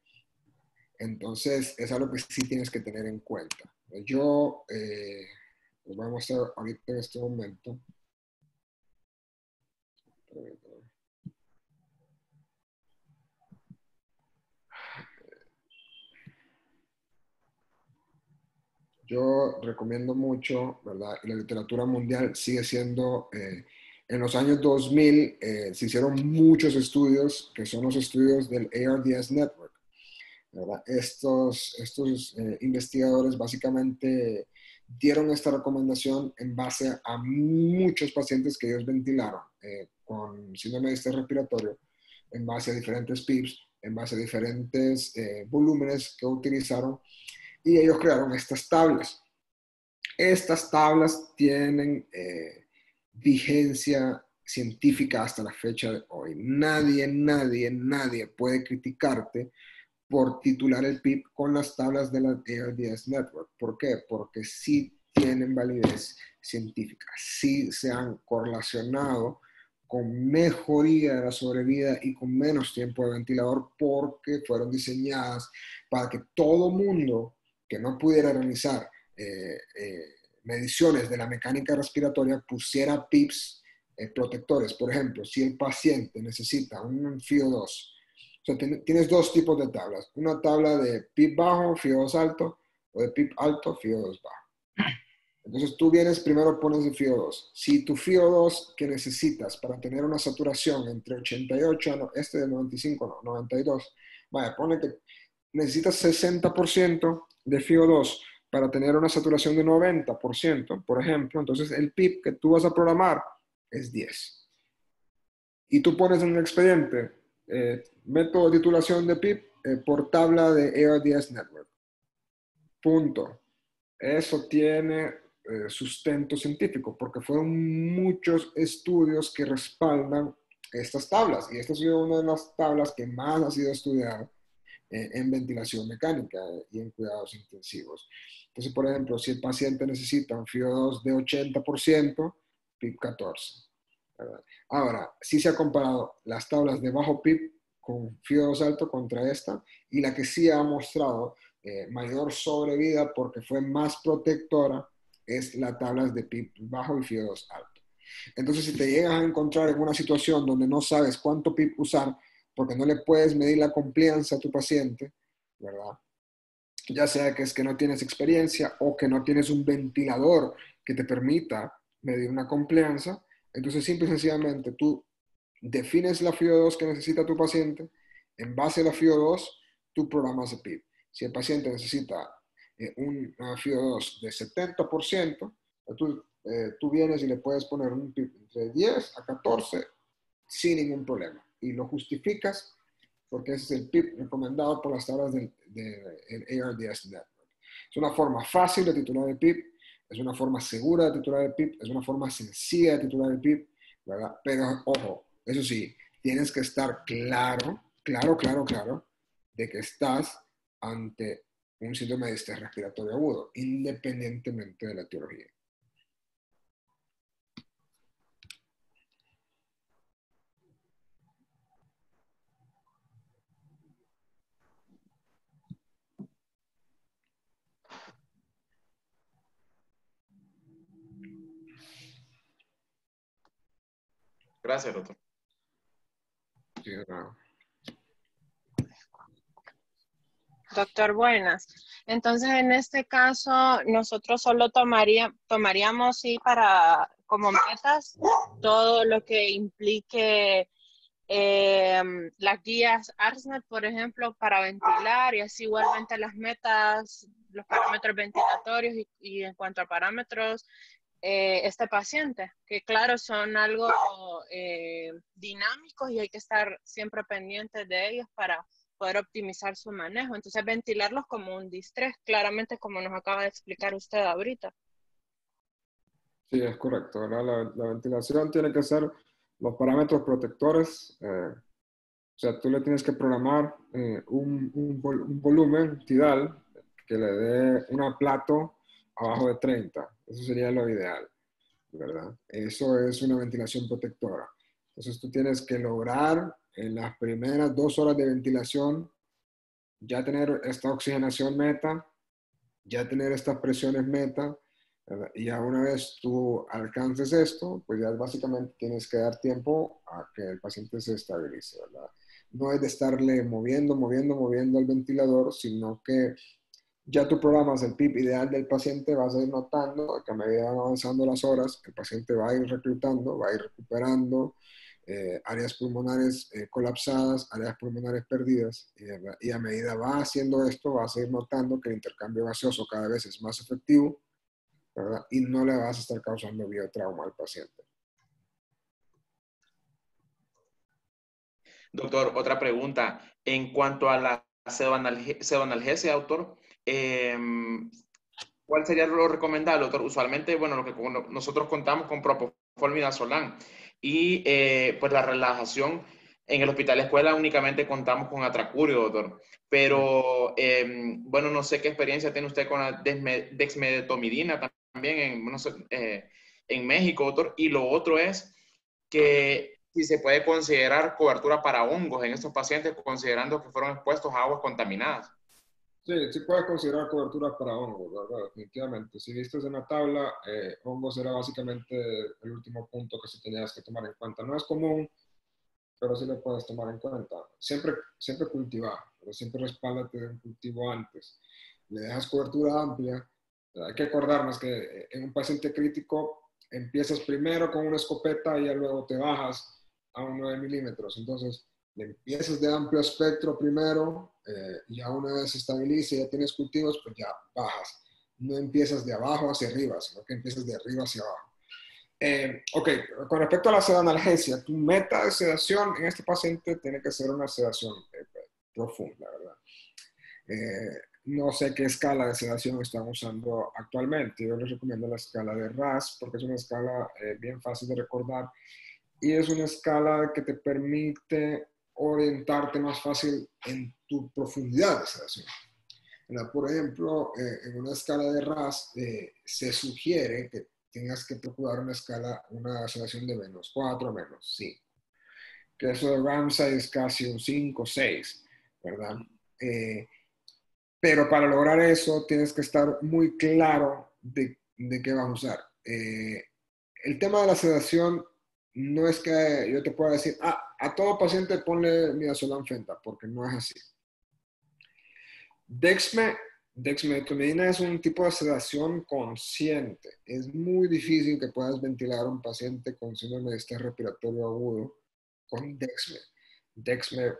Entonces, es algo que sí tienes que tener en cuenta. Yo, les voy a mostrar ahorita en este momento. Yo recomiendo mucho, ¿verdad? Y la literatura mundial sigue siendo, en los años 2000 se hicieron muchos estudios, que son los estudios del ARDS Network, ¿verdad? Estos investigadores básicamente dieron esta recomendación en base a muchos pacientes que ellos ventilaron con síndrome de estrés respiratorio, en base a diferentes PIPs, en base a diferentes volúmenes que utilizaron, y ellos crearon estas tablas. Estas tablas tienen vigencia científica hasta la fecha de hoy. Nadie puede criticarte por titular el PIB con las tablas de la ARDS Network. ¿Por qué? Porque sí tienen validez científica, sí se han correlacionado con mejoría de la sobrevida y con menos tiempo de ventilador porque fueron diseñadas para que todo mundo que no pudiera realizar mediciones de la mecánica respiratoria pusiera PIPs protectores. Por ejemplo, si el paciente necesita un FIO2, o sea, tienes dos tipos de tablas. Una tabla de PIB bajo, FIO2 alto, o de PIB alto, FIO2 bajo. Entonces tú vienes, primero pones el FIO2. Si tu FIO2 que necesitas para tener una saturación entre 88, no, este de 95, no, 92, vaya, pone que necesitas 60% de FIO2 para tener una saturación de 90%, por ejemplo, entonces el PIB que tú vas a programar es 10. Y tú pones en el expediente método de titulación de PIB por tabla de ARDS Network. Punto. Eso tiene sustento científico porque fueron muchos estudios que respaldan estas tablas y esta ha sido una de las tablas que más ha sido estudiada en ventilación mecánica y en cuidados intensivos. Entonces, por ejemplo, si el paciente necesita un FIO2 de 80%, PIP 14. ¿Verdad? Ahora, sí se ha comparado las tablas de bajo PIP con FIO2 alto contra esta, y la que sí ha mostrado mayor sobrevida porque fue más protectora es la tabla de PIP bajo y FIO2 alto. Entonces, si te llegas a encontrar en una situación donde no sabes cuánto PIP usar, porque no le puedes medir la compliance a tu paciente, ¿verdad? Ya sea que es que no tienes experiencia o que no tienes un ventilador que te permita medir una compliance, entonces simple y sencillamente tú defines la FIO2 que necesita tu paciente, en base a la FIO2 tú programas el PIP. Si el paciente necesita una FIO2 de 70%, tú vienes y le puedes poner un PIP entre 10 a 14 sin ningún problema. Y lo justificas porque ese es el PIP recomendado por las tablas del ARDS Network. Es una forma fácil de titular el PIP, es una forma segura de titular el PIP, es una forma sencilla de titular el PIP, ¿verdad? Pero, ojo, eso sí, tienes que estar claro, de que estás ante un síndrome de estrés respiratorio agudo, independientemente de la etiología. Gracias, doctor. Sí, no. Doctor, buenas. Entonces, en este caso, nosotros solo tomaríamos, sí, para como metas todo lo que implique las guías ARSNet, por ejemplo, para ventilar, y así igualmente las metas, los parámetros ventilatorios y en cuanto a parámetros, este paciente, que claro, son algo dinámicos y hay que estar siempre pendientes de ellos para poder optimizar su manejo. Entonces, ventilarlos como un distrés, claramente como nos acaba de explicar usted ahorita. Sí, es correcto, ¿verdad? La ventilación tiene que ser los parámetros protectores. O sea, tú le tienes que programar un volumen tidal que le dé un plato abajo de 30. Eso sería lo ideal, ¿verdad? Eso es una ventilación protectora. Entonces tú tienes que lograr en las primeras 2 horas de ventilación ya tener esta oxigenación meta, ya tener estas presiones meta, ¿verdad? Y ya una vez tú alcances esto, pues ya básicamente tienes que dar tiempo a que el paciente se estabilice, ¿verdad? No es de estarle moviendo el ventilador, sino que ya tú programas el PIP ideal del paciente, vas a ir notando que a medida van avanzando las horas, el paciente va a ir reclutando, va a ir recuperando áreas pulmonares colapsadas, áreas pulmonares perdidas, y a medida va haciendo esto, vas a ir notando que el intercambio gaseoso cada vez es más efectivo, ¿verdad? Y no le vas a estar causando biotrauma al paciente. Doctor, otra pregunta. En cuanto a la pseudoanalgesia, doctor, ¿cuál sería lo recomendable, doctor? Usualmente, bueno, nosotros contamos con propofol midazolam y pues la relajación en el hospital escuela únicamente contamos con atracurio, doctor. Pero, bueno, no sé qué experiencia tiene usted con la dexmedetomidina también en México, doctor. Y lo otro es que si se puede considerar cobertura para hongos en estos pacientes, considerando que fueron expuestos a aguas contaminadas. Sí, sí puedes considerar coberturas para hongos, ¿verdad? Definitivamente. Si viste en la tabla, hongos era básicamente el último punto que se tenías que tomar en cuenta. No es común, pero sí lo puedes tomar en cuenta. Siempre cultivar, pero siempre respáldate de un cultivo antes. Le dejas cobertura amplia. Hay que acordarnos que en un paciente crítico empiezas primero con una escopeta y ya luego te bajas a un 9 milímetros. Entonces, le empiezas de amplio espectro primero, y ya una vez se estabilice y ya tienes cultivos, pues ya bajas. No empiezas de abajo hacia arriba, sino que empiezas de arriba hacia abajo. Ok, con respecto a la sedonalgesia, tu meta de sedación en este paciente tiene que ser una sedación profunda, ¿verdad? No sé qué escala de sedación están usando actualmente. Yo les recomiendo la escala de RAS porque es una escala bien fácil de recordar y es una escala que te permite orientarte más fácil en tu profundidad de sedación. Por ejemplo, en una escala de RAS se sugiere que tengas que procurar una sedación de -4 a -5. Que eso de Ramsay es casi un 5 o 6, ¿verdad? Pero para lograr eso tienes que estar muy claro de qué vas a usar. El tema de la sedación no es que yo te pueda decir, a todo paciente ponle midazolam fenta, porque no es así. Dexmedetomidina es un tipo de sedación consciente. Es muy difícil que puedas ventilar a un paciente con síndrome de estrés respiratorio agudo con Dexmed. Dexmed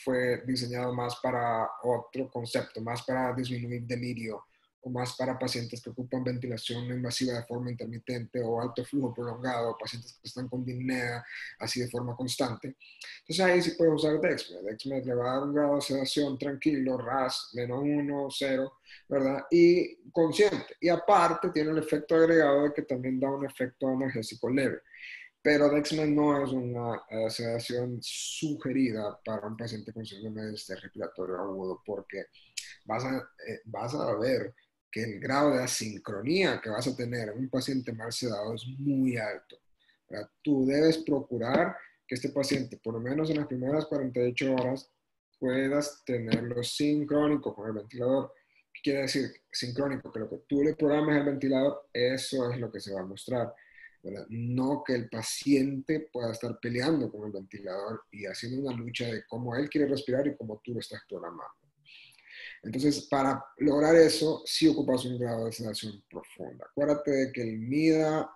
fue diseñado más para otro concepto, más para disminuir delirio o más para pacientes que ocupan ventilación invasiva de forma intermitente o alto flujo prolongado, pacientes que están con disnea así de forma constante. Entonces ahí sí puedes usar Dexmed. Dexmed le va a dar un grado de sedación tranquilo, RAS, -1, 0, ¿verdad? Y consciente. Y aparte tiene el efecto agregado de que también da un efecto analgésico leve. Pero Dexmed no es una sedación sugerida para un paciente con síndrome de estrés respiratorio agudo porque vas a ver que el grado de asincronía que vas a tener en un paciente mal sedado es muy alto. ¿Verdad? Tú debes procurar que este paciente, por lo menos en las primeras 48 horas, puedas tenerlo sincrónico con el ventilador. ¿Qué quiere decir sincrónico? Que lo que tú le programes al ventilador, eso es lo que se va a mostrar. ¿Verdad? No que el paciente pueda estar peleando con el ventilador y haciendo una lucha de cómo él quiere respirar y cómo tú lo estás programando. Entonces, para lograr eso, sí ocupas un grado de sedación profunda. Acuérdate de que el MIDA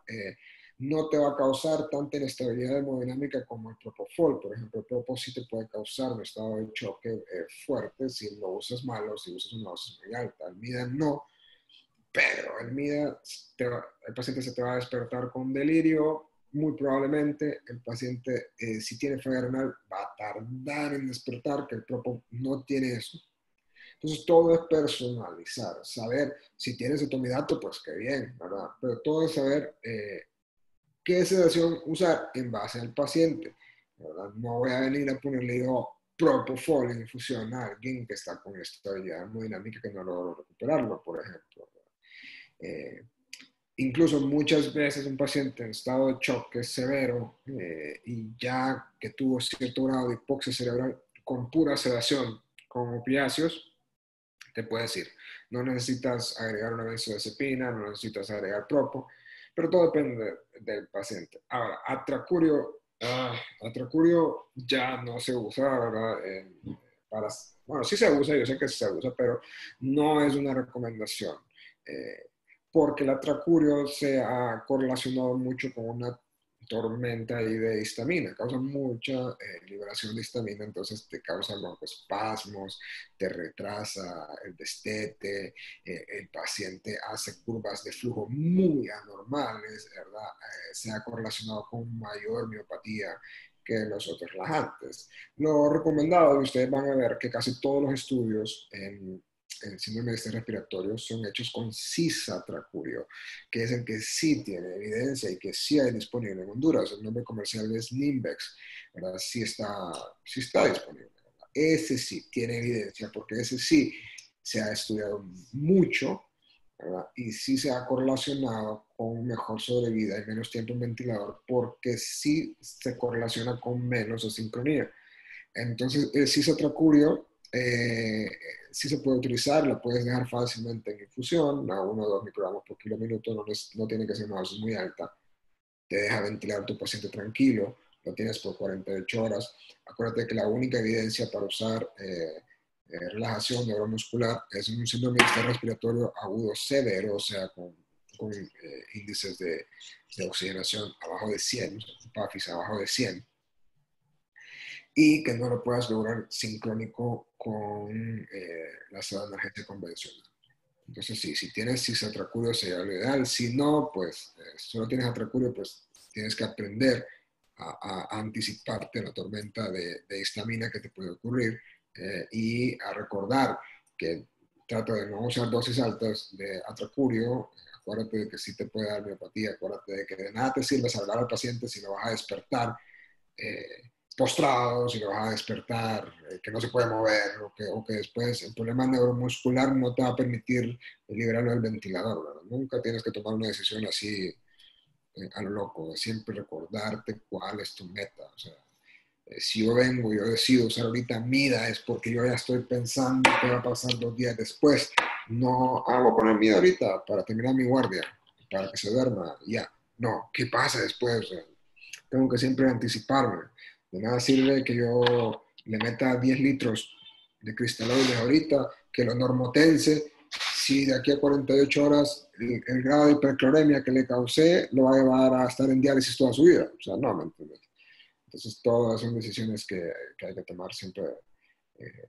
no te va a causar tanta inestabilidad hemodinámica como el Propofol. Por ejemplo, el Propofol sí te puede causar un estado de choque fuerte si lo usas mal o si usas una dosis muy alta. El MIDA no, pero el MIDA, el paciente se te va a despertar con delirio, muy probablemente el paciente, si tiene falla renal, va a tardar en despertar, que el Propofol no tiene eso. Entonces todo es personalizar, saber si tienes etomidato, pues qué bien, ¿verdad? Pero todo es saber qué sedación usar en base al paciente, ¿verdad? No voy a venir a ponerle yo Propofol en infusión a alguien que está con estabilidad hemodinámica que no logró recuperarlo, por ejemplo. Incluso muchas veces un paciente en estado de choque severo y ya que tuvo cierto grado de hipoxia cerebral con pura sedación con opiáceos, te puede decir, no necesitas agregar una benzodiazepina, no necesitas agregar propo, pero todo depende del paciente. Ahora, atracurio ya no se usa, ¿verdad? Bueno, sí se usa, yo sé que se usa, pero no es una recomendación. Porque el atracurio se ha correlacionado mucho con una tormenta ahí de histamina, causa mucha liberación de histamina, entonces te causa broncoespasmos, te retrasa el destete, el paciente hace curvas de flujo muy anormales, ¿verdad? Se ha correlacionado con mayor miopatía que los otros relajantes. Lo recomendado, y ustedes van a ver que casi todos los estudios en síndrome de estrés respiratorio son hechos con cisatracurio, que es el que sí tiene evidencia y que sí hay disponible en Honduras. El nombre comercial es Nimbex, ¿verdad? Sí está disponible, ¿verdad? Ese sí tiene evidencia porque ese sí se ha estudiado mucho, ¿verdad? Y sí se ha correlacionado con mejor sobrevida y menos tiempo en ventilador porque sí se correlaciona con menos asincronía. Entonces, el cisatracurio sí se puede utilizar, lo puedes dejar fácilmente en infusión, a 1 o 2 microgramos por kilo minuto, no tiene que ser una dosis muy alta, te deja ventilar a tu paciente tranquilo, lo tienes por 48 horas. Acuérdate que la única evidencia para usar relajación neuromuscular es un síndrome de estrés respiratorio agudo severo, o sea, con índices de oxigenación abajo de 100, PAFIs abajo de 100, y que no lo puedas lograr sincrónico con la seda emergente convencional. Entonces, sí, si tienes cisatracurio sería lo ideal. Si no, pues, si no tienes atracurio, pues tienes que aprender a anticiparte a la tormenta de histamina que te puede ocurrir y a recordar que trata de no usar dosis altas de atracurio. Acuérdate de que sí te puede dar miopatía. Acuérdate de que de nada te sirve salvar al paciente si lo vas a despertar postrados y lo vas a despertar, que no se puede mover, o que después el problema neuromuscular no te va a permitir liberarlo del ventilador, ¿verdad? Nunca tienes que tomar una decisión así a lo loco, siempre recordarte cuál es tu meta. O sea, si yo decido usar ahorita MIDA es porque yo ya estoy pensando qué va a pasar 2 días después. No hago poner MIDA ahorita para terminar mi guardia, para que se duerma, ya. No, ¿qué pasa después? O sea, tengo que siempre anticiparme. De nada sirve que yo le meta 10 litros de cristaloides ahorita, que lo normotense, si de aquí a 48 horas el grado de hipercloremia que le causé lo va a llevar a estar en diálisis toda su vida. O sea, no, ¿me entiendes? Entonces, todas son decisiones que hay que tomar siempre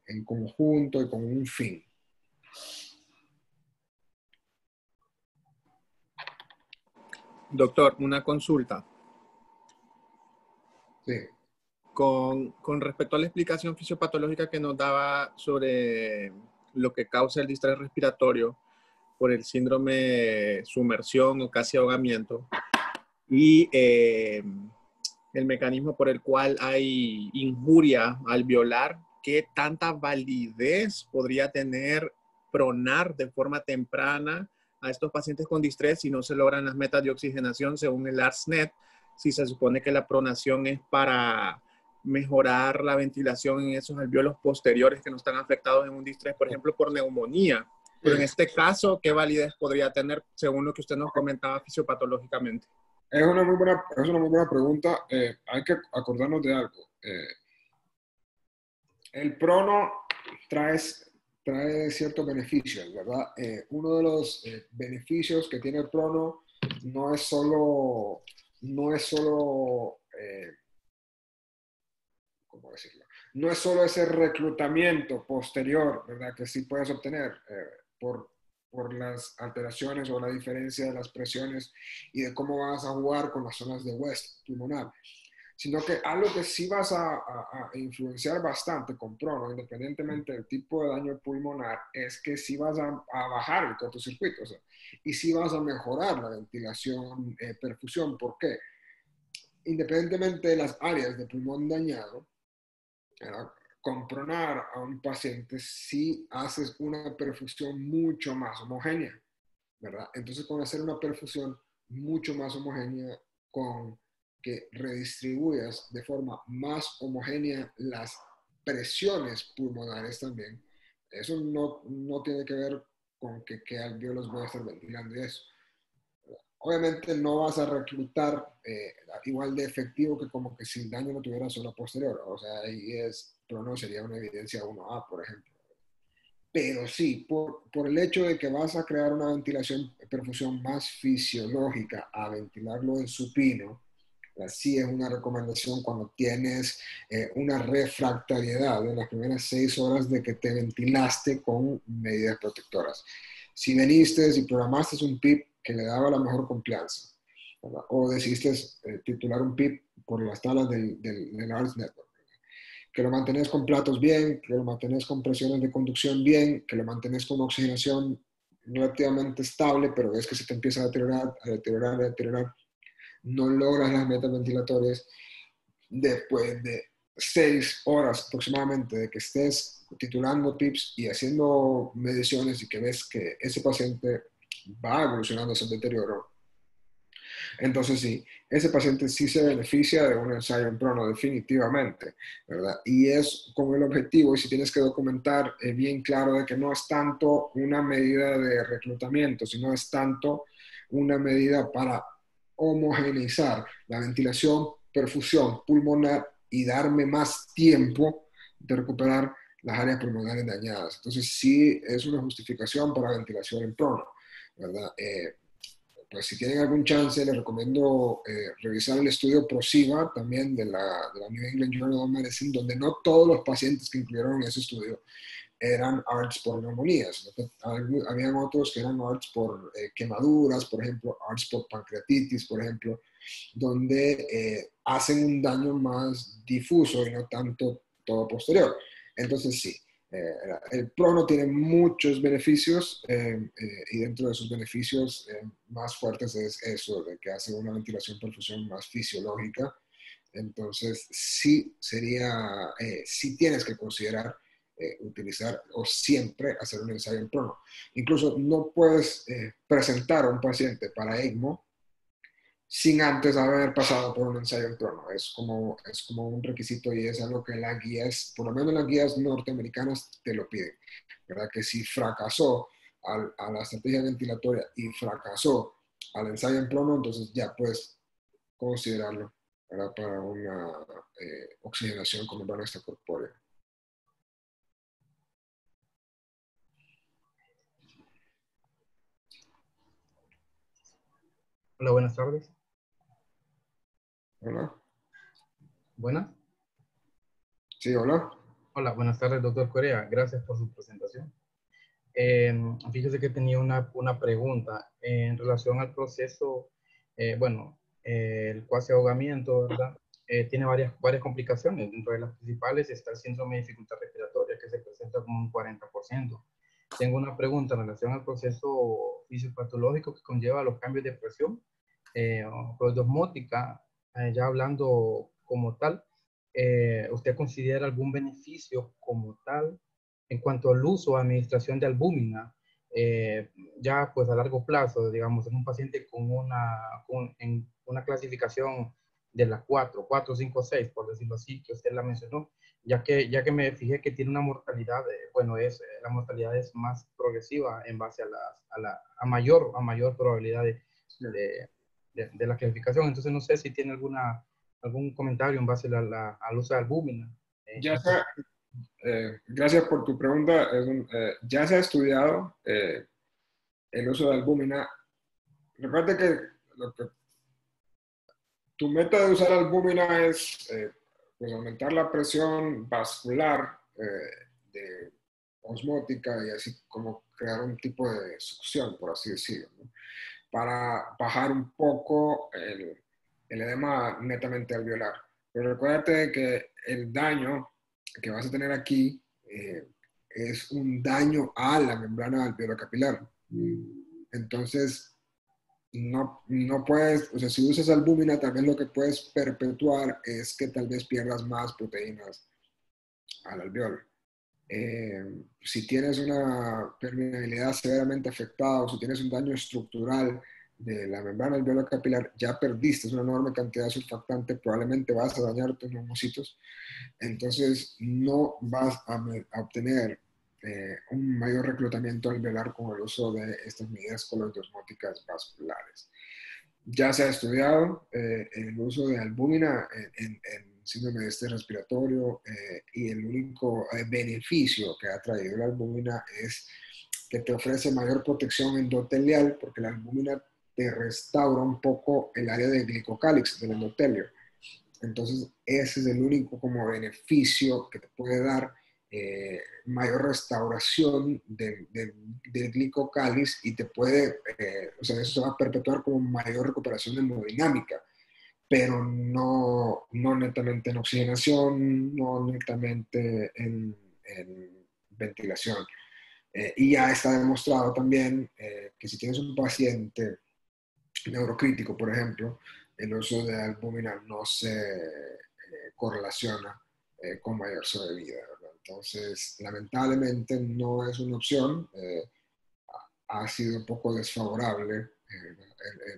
en conjunto y con un fin. Doctor, una consulta. Sí. Con respecto a la explicación fisiopatológica que nos daba sobre lo que causa el distrés respiratorio por el síndrome de sumersión o casi ahogamiento y el mecanismo por el cual hay injuria al violar, ¿qué tanta validez podría tener pronar de forma temprana a estos pacientes con distrés si no se logran las metas de oxigenación según el ARSNet? Si se supone que la pronación es para mejorar la ventilación en esos alvéolos posteriores que no están afectados en un distrés, por ejemplo, por neumonía. Pero en este caso, ¿qué validez podría tener según lo que usted nos comentaba fisiopatológicamente? Es una muy buena pregunta. Hay que acordarnos de algo. El prono trae ciertos beneficios, ¿verdad? Uno de los beneficios que tiene el prono no es solo ¿cómo decirlo? No es solo ese reclutamiento posterior, ¿verdad? Que sí puedes obtener por las alteraciones o la diferencia de las presiones y de cómo vas a jugar con las zonas de West pulmonar, sino que algo que sí vas a influenciar bastante con prono, independientemente del tipo de daño pulmonar, es que sí vas a bajar el cortocircuito, o sea, y sí vas a mejorar la ventilación, perfusión. ¿Por qué? Independientemente de las áreas de pulmón dañado, con pronar a un paciente si haces una perfusión mucho más homogénea, ¿verdad? Entonces, con hacer una perfusión mucho más homogénea, con que redistribuyas de forma más homogénea las presiones pulmonares también, eso no tiene que ver con que alvéolos voy a estar ventilando y eso. Obviamente no vas a reclutar igual de efectivo que como que si el daño no tuviera zona posterior. O sea, ahí prono sería una evidencia 1A, por ejemplo. Pero sí, por el hecho de que vas a crear una ventilación, perfusión más fisiológica a ventilarlo en supino, sí es una recomendación cuando tienes una refractariedad en las primeras 6 horas de que te ventilaste con medidas protectoras. Si veniste y programaste un PIP que le daba la mejor complianza, ¿verdad? O decidiste titular un PIP por las tablas del ARDS Network, que lo mantenés con platos bien, que lo mantenés con presiones de conducción bien, que lo mantenés con oxigenación relativamente estable, pero ves que se te empieza a deteriorar, no logras las metas ventilatorias, después de 6 horas aproximadamente de que estés titulando PIPs y haciendo mediciones y que ves que ese paciente va evolucionando ese deterioro, entonces sí, ese paciente sí se beneficia de un ensayo en prono definitivamente, ¿verdad? Y es con el objetivo, y si tienes que documentar bien claro de que no es tanto una medida de reclutamiento, sino es tanto una medida para homogeneizar la ventilación, perfusión pulmonar y darme más tiempo de recuperar las áreas pulmonares dañadas. Entonces sí es una justificación para ventilación en prono, ¿verdad? Pues si tienen algún chance, les recomiendo revisar el estudio PROSIVA también de la New England Journal of Medicine, donde no todos los pacientes que incluyeron en ese estudio eran ARDS por neumonías. Habían otros que eran ARDS por quemaduras, por ejemplo, ARDS por pancreatitis, por ejemplo, donde hacen un daño más difuso y no tanto todo posterior. Entonces sí, el prono tiene muchos beneficios y dentro de sus beneficios más fuertes es eso, de que hace una ventilación perfusión más fisiológica Entonces, sí sería, sí tienes que considerar utilizar o siempre hacer un ensayo en prono. Incluso no puedes presentar a un paciente para ECMO sin antes haber pasado por un ensayo en prono. Es como un requisito y es algo que las guías, por lo menos las guías norteamericanas, te lo piden. ¿Verdad? Que si fracasó a la estrategia ventilatoria y fracasó al ensayo en prono, entonces ya puedes considerarlo, ¿verdad? Para una oxigenación con membrana extracorpórea. Hola, buenas tardes. Hola. Buenas. Sí, hola. Hola, buenas tardes, doctor Correa. Gracias por su presentación. Fíjese que tenía una pregunta en relación al proceso, el cuasi ahogamiento, ¿verdad? Tiene varias complicaciones. Dentro de las principales está el síndrome de dificultad respiratoria, que se presenta como un 40%. Tengo una pregunta en relación al proceso fisiopatológico que conlleva los cambios de presión, osmótica, ya hablando como tal. ¿Usted considera algún beneficio como tal en cuanto al uso o administración de albúmina, ya pues a largo plazo, digamos, en un paciente con en una clasificación de la 4, 5, 6, por decirlo así, que usted la mencionó, ya que me fijé que tiene una mortalidad, la mortalidad es más progresiva en base a mayor probabilidad de la clasificación? Entonces no sé si tiene algún comentario en base al uso de albúmina. Ya sea, gracias por tu pregunta. Ya se ha estudiado el uso de albúmina. Recuerda que tu meta de usar albúmina es pues aumentar la presión vascular de osmótica y así como crear un tipo de succión, por así decirlo, ¿no? Para bajar un poco el edema netamente alveolar. Pero recuérdate que el daño que vas a tener aquí es un daño a la membrana alveolocapilar. Entonces, no puedes, o sea, si usas albúmina, tal vez lo que puedes perpetuar es que tal vez pierdas más proteínas al alveolo. Si tienes una permeabilidad severamente afectada o si tienes un daño estructural de la membrana alveolo-capilar, ya perdiste una enorme cantidad de surfactante, probablemente vas a dañar tus neumocitos, entonces no vas a obtener un mayor reclutamiento alveolar con el uso de estas medidas coloidosmóticas vasculares. Ya se ha estudiado el uso de albúmina en síndrome de estrés respiratorio y el único beneficio que ha traído la albúmina es que te ofrece mayor protección endotelial porque la albúmina te restaura un poco el área de glicocálix del endotelio. Entonces, ese es el único como beneficio que te puede dar mayor restauración del glicocáliz y te puede, o sea, eso se va a perpetuar como mayor recuperación hemodinámica, pero no netamente en oxigenación, no netamente en ventilación. Y ya está demostrado también que si tienes un paciente neurocrítico, por ejemplo, el uso de albúmina no se correlaciona con mayor sobrevida, ¿verdad? Entonces, lamentablemente no es una opción. Ha sido un poco desfavorable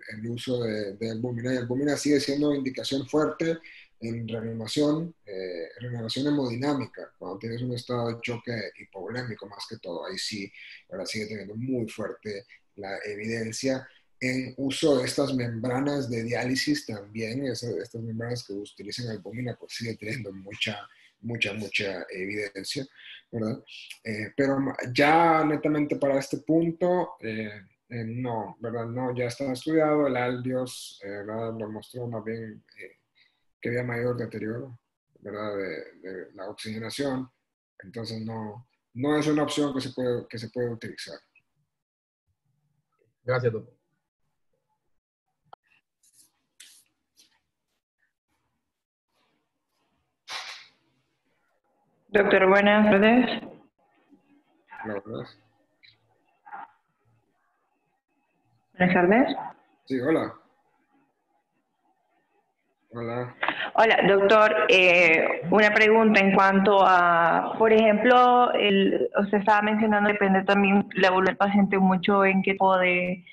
el uso de albúmina, y albúmina sigue siendo indicación fuerte en reanimación hemodinámica, cuando tienes un estado de choque hipovolémico más que todo, ahí sí, ahora sigue teniendo muy fuerte la evidencia. En uso de estas membranas de diálisis también, estas membranas que utilizan albúmina, pues sigue teniendo mucha evidencia, ¿verdad? Pero ya netamente para este punto, no, ¿verdad? No, ya está estudiado, el Aldios, ¿verdad? Lo mostró más bien que había mayor deterioro, ¿verdad? De la oxigenación, entonces no es una opción que se puede utilizar. Gracias, doctor. Doctor, buenas tardes. ¿La verdad? Buenas tardes. Sí, hola. Hola. Hola, doctor. Una pregunta en cuanto a, por ejemplo, usted estaba mencionando, depende también la evolución del paciente mucho en qué tipo de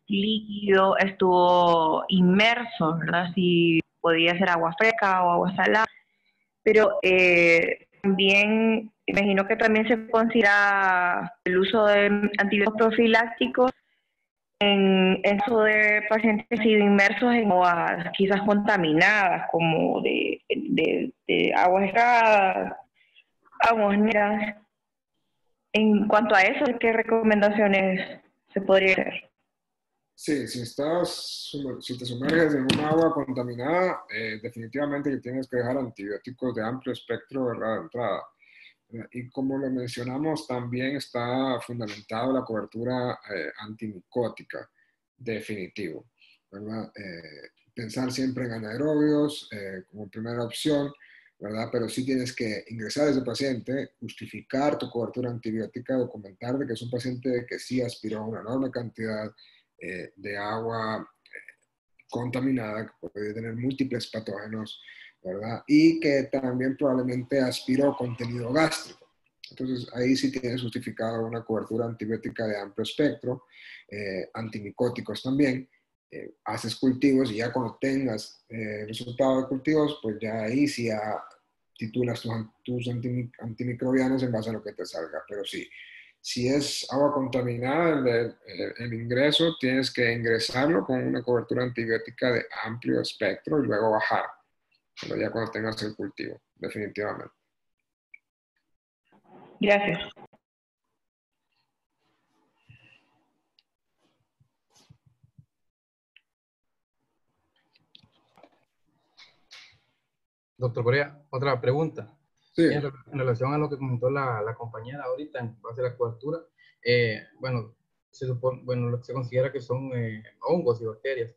líquido estuvo inmerso, ¿verdad? Si podía ser agua fresca o agua salada, pero también imagino que también se considera el uso de antibióticos profilácticos en caso de pacientes que han sido inmersos en aguas quizás contaminadas, como de aguas erradas, aguas negras. En cuanto a eso, ¿qué recomendaciones se podría hacer? Sí, si te sumerges en un agua contaminada, definitivamente que tienes que dejar antibióticos de amplio espectro, ¿verdad? De entrada. Y como lo mencionamos, también está fundamentado la cobertura antimicótica, definitivo, ¿verdad? Pensar siempre en anaerobios como primera opción, ¿verdad? Pero sí tienes que ingresar a ese paciente, justificar tu cobertura antibiótica, documentar de que es un paciente que sí aspiró a una enorme cantidad de agua contaminada, que puede tener múltiples patógenos, ¿verdad? Y que también probablemente aspiró contenido gástrico. Entonces, ahí sí tienes justificado una cobertura antibiótica de amplio espectro, antimicóticos también. Haces cultivos y ya cuando tengas resultados de cultivos, pues ya ahí sí ya titulas tus antimicrobianos en base a lo que te salga. Pero sí, si es agua contaminada, el ingreso tienes que ingresarlo con una cobertura antibiótica de amplio espectro y luego bajar, pero ya cuando tengas el cultivo, definitivamente. Gracias. Doctor Corea, otra pregunta. Sí, En relación a lo que comentó la compañera ahorita en base a la cobertura, bueno, bueno, lo que se considera que son hongos y bacterias.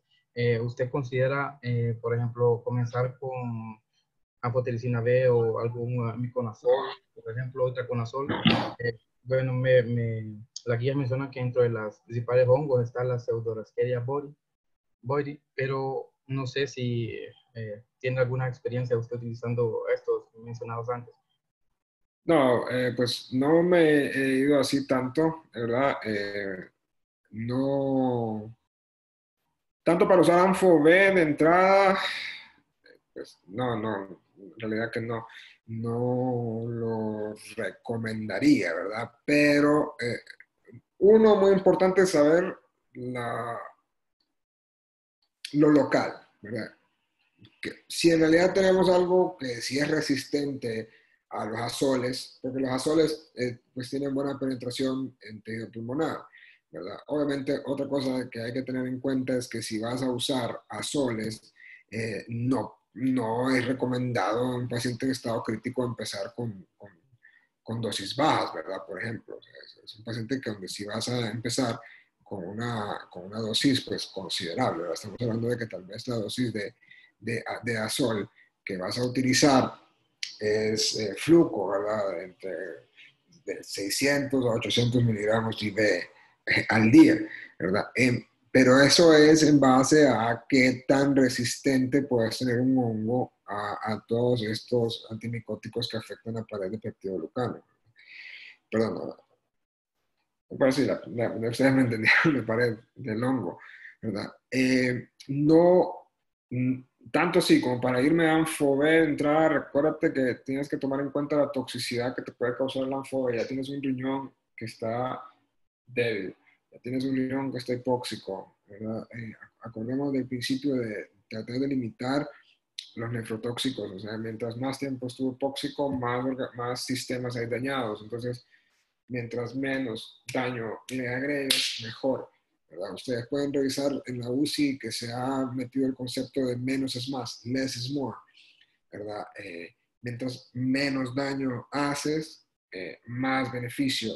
¿Usted considera, por ejemplo, comenzar con afotericina B o algún miconazol, por ejemplo, itraconazol? Bueno, la guía menciona que dentro de las principales hongos está la Pseudorascheria boyeri, pero no sé si tiene alguna experiencia usted utilizando estos mencionados antes. no, pues no me he ido así tanto, ¿verdad? No, tanto para usar Anfo B de entrada, pues no, en realidad que no lo recomendaría, ¿verdad? Pero uno, muy importante es saber lo local, ¿verdad? Que si en realidad tenemos algo que sí es resistente a los azoles, porque los azoles pues tienen buena penetración en tejido pulmonar, ¿verdad? Obviamente otra cosa que hay que tener en cuenta es que si vas a usar azoles, no es recomendado en un paciente en estado crítico empezar con dosis bajas, ¿verdad? Por ejemplo, o sea, es un paciente que donde si vas a empezar con una dosis pues considerable, ¿verdad? Estamos hablando de que tal vez la dosis de azol que vas a utilizar es fluco, ¿verdad? Entre de 600 a 800 miligramos IV al día, ¿verdad? Pero eso es en base a qué tan resistente puedes tener un hongo a todos estos antimicóticos que afectan la pared de peptidoglucano. Perdón, me parece, ustedes me entendieron, la pared del hongo, ¿verdad? No, tanto así como para irme a Anfo-B de entrada, recuérdate que tienes que tomar en cuenta la toxicidad que te puede causar el Anfo-B. Ya tienes un riñón que está débil, ya tienes un riñón que está hipóxico, ¿verdad? Acordemos del principio de tratar de limitar los nefrotóxicos, o sea, mientras más tiempo estuvo hipóxico, más sistemas hay dañados. Entonces, mientras menos daño le agregues, mejor, ¿verdad? Ustedes pueden revisar en la UCI que se ha metido el concepto de menos es más, less is more, ¿verdad? Mientras menos daño haces, más beneficio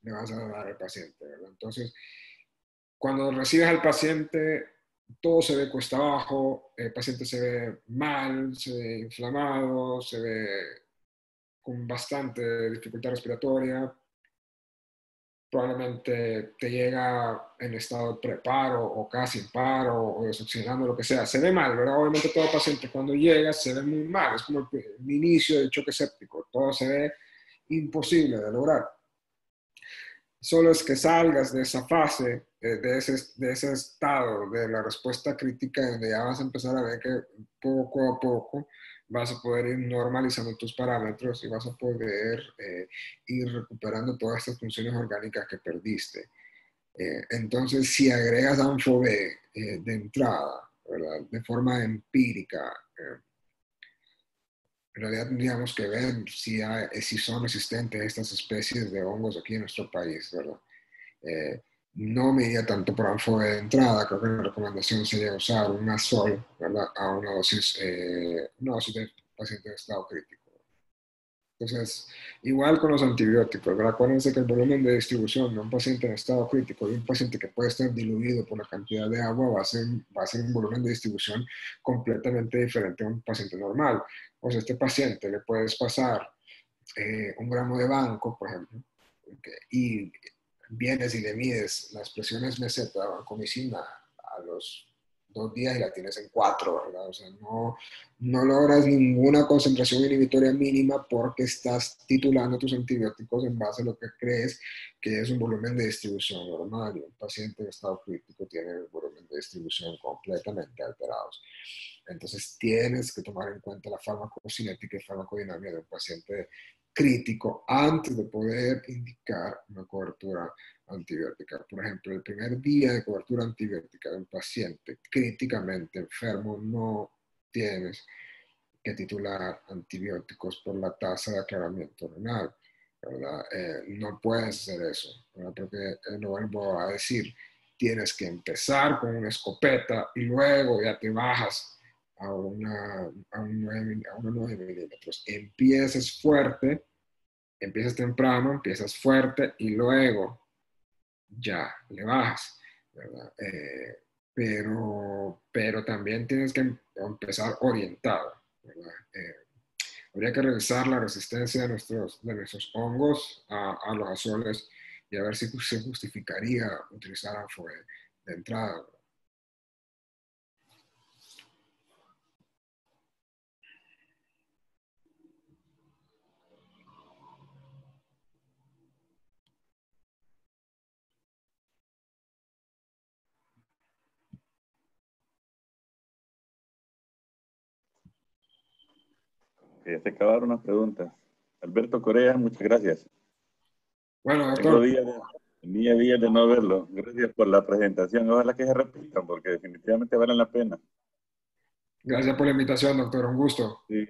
le vas a dar al paciente, ¿verdad? Entonces, cuando recibes al paciente, todo se ve cuesta abajo, el paciente se ve mal, se ve inflamado, se ve con bastante dificultad respiratoria, probablemente te llega en estado de preparo o casi en paro o desoxinando, lo que sea. Se ve mal, ¿verdad? Obviamente todo paciente cuando llega se ve muy mal, es como el inicio del choque séptico, todo se ve imposible de lograr. Solo es que salgas de esa fase, de ese estado de la respuesta crítica, donde ya vas a empezar a ver que poco a poco vas a poder ir normalizando tus parámetros y vas a poder ir recuperando todas estas funciones orgánicas que perdiste. Entonces, si agregas ANFO-B de entrada, ¿verdad? De forma empírica, en realidad tendríamos que ver si son resistentes estas especies de hongos aquí en nuestro país, ¿verdad? No me iría tanto por ANFO-B de entrada, creo que la recomendación sería usar una sol, ¿verdad? A una dosis de paciente en estado crítico. Entonces, igual con los antibióticos, ¿verdad? Acuérdense que el volumen de distribución de un paciente en estado crítico y un paciente que puede estar diluido por la cantidad de agua va a ser un volumen de distribución completamente diferente a un paciente normal. O sea, a este paciente le puedes pasar 1 gramo de banco, por ejemplo, y vienes y le mides las presiones meseta de vancomicina a los 2 días y la tienes en 4, ¿verdad? O sea, no logras ninguna concentración inhibitoria mínima porque estás titulando tus antibióticos en base a lo que crees que es un volumen de distribución normal. Y un paciente en estado crítico tiene el volumen de distribución completamente alterados. Entonces tienes que tomar en cuenta la farmacocinética y farmacodinámica de un paciente crítico antes de poder indicar una cobertura antibiótica. Por ejemplo, el primer día de cobertura antibiótica de un paciente críticamente enfermo no tienes que titular antibióticos por la tasa de aclaramiento renal, ¿verdad? No puedes hacer eso, ¿verdad? Porque lo vuelvo a decir, tienes que empezar con una escopeta y luego ya te bajas a una 9 milímetros. Empiezas fuerte, empiezas temprano, empiezas fuerte y luego ya le bajas, ¿verdad? Pero también tienes que empezar orientado, ¿verdad? Habría que revisar la resistencia de nuestros hongos a los azoles y a ver si se justificaría utilizar ANFO de entrada. Ya se acabaron las preguntas. Alberto Correa, muchas gracias. Bueno, doctor. Tenía días de no verlo. Gracias por la presentación. Ojalá que se repitan, porque definitivamente valen la pena. Gracias por la invitación, doctor. Un gusto. Sí.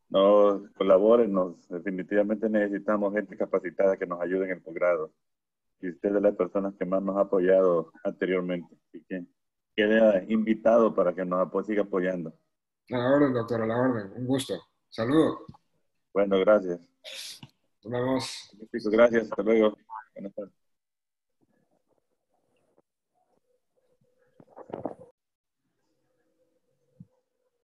Nos colaboren, definitivamente necesitamos gente capacitada que nos ayude en el posgrado. Y usted es de las personas que más nos ha apoyado anteriormente. Así que quede invitado para que nos siga apoyando. A la orden, doctor, a la orden. Un gusto. Saludos. Bueno, gracias. Nos vemos. Gracias, hasta luego. Buenas tardes.